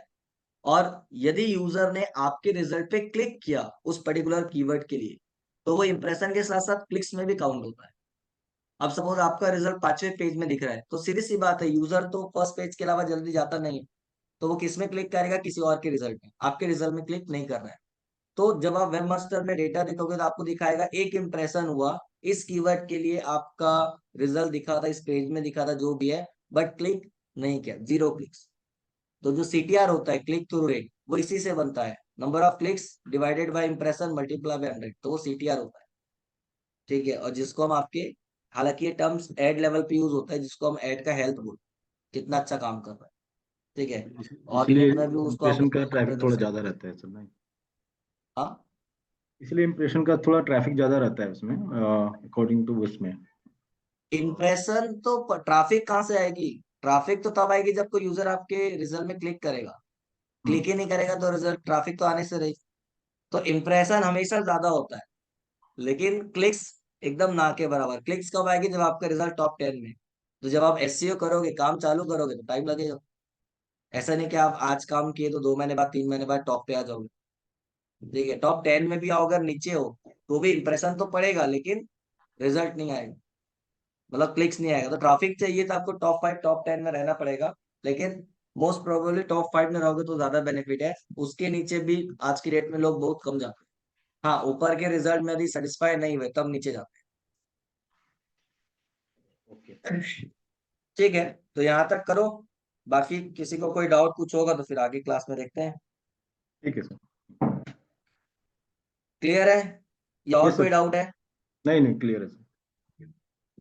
और यदि यूजर ने आपके रिजल्ट पे क्लिक किया उस पर्टिकुलर कीवर्ड के लिए, तो वो इंप्रेशन के साथ साथ क्लिक्स में भी काउंट होता है। अब सपोज आपका रिजल्ट 5वें पेज में दिख रहा है, तो सीधी सी बात है, यूजर तो फर्स्ट पेज के अलावा जल्दी जाता नहीं, तो वो किस में क्लिक करेगा? किसी और के रिजल्ट में, आपके रिजल्ट में क्लिक नहीं कर रहा है। तो जब आप वेब मास्टर में डेटा देखोगे तो आपको दिखाएगा एक इंप्रेशन हुआ इस कीवर्ड के लिए, आपका रिजल्ट दिखा था, इस पेज में दिखा था, जो भी है, बट क्लिक नहीं किया, 0 क्लिक्स। तो जो सीटीआर होता है, क्लिक थ्रू रेट, वो इसी से बनता है, number of clicks divided by impression multiply by 100, तो वो सीटीआर होता है। ठीक है, और जिसको हम आपके, हालांकि ये टर्म्स एड लेवल पे यूज होता है, जिसको हम एड का हेल्थ बोलते हैं, कितना अच्छा काम कर रहा है। ठीक है, इसलिए ऑर्गेनिक में भी उसको आप इम्प्रेशन उस का लेवल पे ट्रैफिक दे थोड़ा सकते ज्यादा रहता है सर नहीं? हो। हाँ, इसलिए इम्प्रेशन का थोड़ा ट्रैफिक ज्यादा रहता है उसमें, अकॉर्डिंग टू उसमें। इंप्रेशन तो ट्रैफिक कहाँ से आएगी? ट्रैफिक तो तब आएगी जब कोई यूजर आपके रिजल्ट में क्लिक करेगा। क्लिक हम्म। ही नहीं करेगा तो रिजल्ट, ट्रैफिक तो आने से रही। तो इंप्रेशन हमेशा ज्यादा होता है, लेकिन क्लिक्स एकदम ना के बराबर। क्लिक्स कब आएगी? जब आपका रिजल्ट टॉप 10 में। तो जब आप एसईओ करोगे, काम चालू करोगे, तो टाइम लगेगा। ऐसा नहीं कि आप आज काम किए तो 2 महीने बाद, 3 महीने बाद टॉप पे आ जाओगे। ठीक है, टॉप 10 में भी आओ, अगर नीचे हो तो भी इंप्रेशन तो पड़ेगा, लेकिन रिजल्ट नहीं आएगा, मतलब क्लिक्स नहीं आएगा। तो ट्रैफिक चाहिए तो आपको टॉप 5 टॉप 10 में रहना पड़ेगा, लेकिन मोस्ट प्रोबेबली टॉप 5 में रहोगे तो ज्यादा बेनिफिट है। उसके नीचे भी आज की डेट में लोग बहुत कम जाते हैं। हाँ, ऊपर के रिजल्ट में यदि सेटिस्फाई नहीं हुए तब नीचे जाते ओके। हैं। ठीक है, तो यहाँ तक करो, बाकी किसी को कोई डाउट कुछ होगा तो फिर आगे क्लास में देखते हैं। ठीक है सर। क्लियर है या और यस कोई सर। डाउट है? नहीं नहीं क्लियर है सर।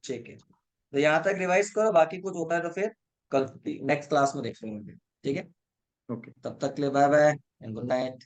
ठीक है, तो यहाँ तक रिवाइज करो, बाकी कुछ होता है तो फिर कल नेक्स्ट क्लास में देख लेंगे। ठीक है, ओके। तब तक के लिए bye bye and good night.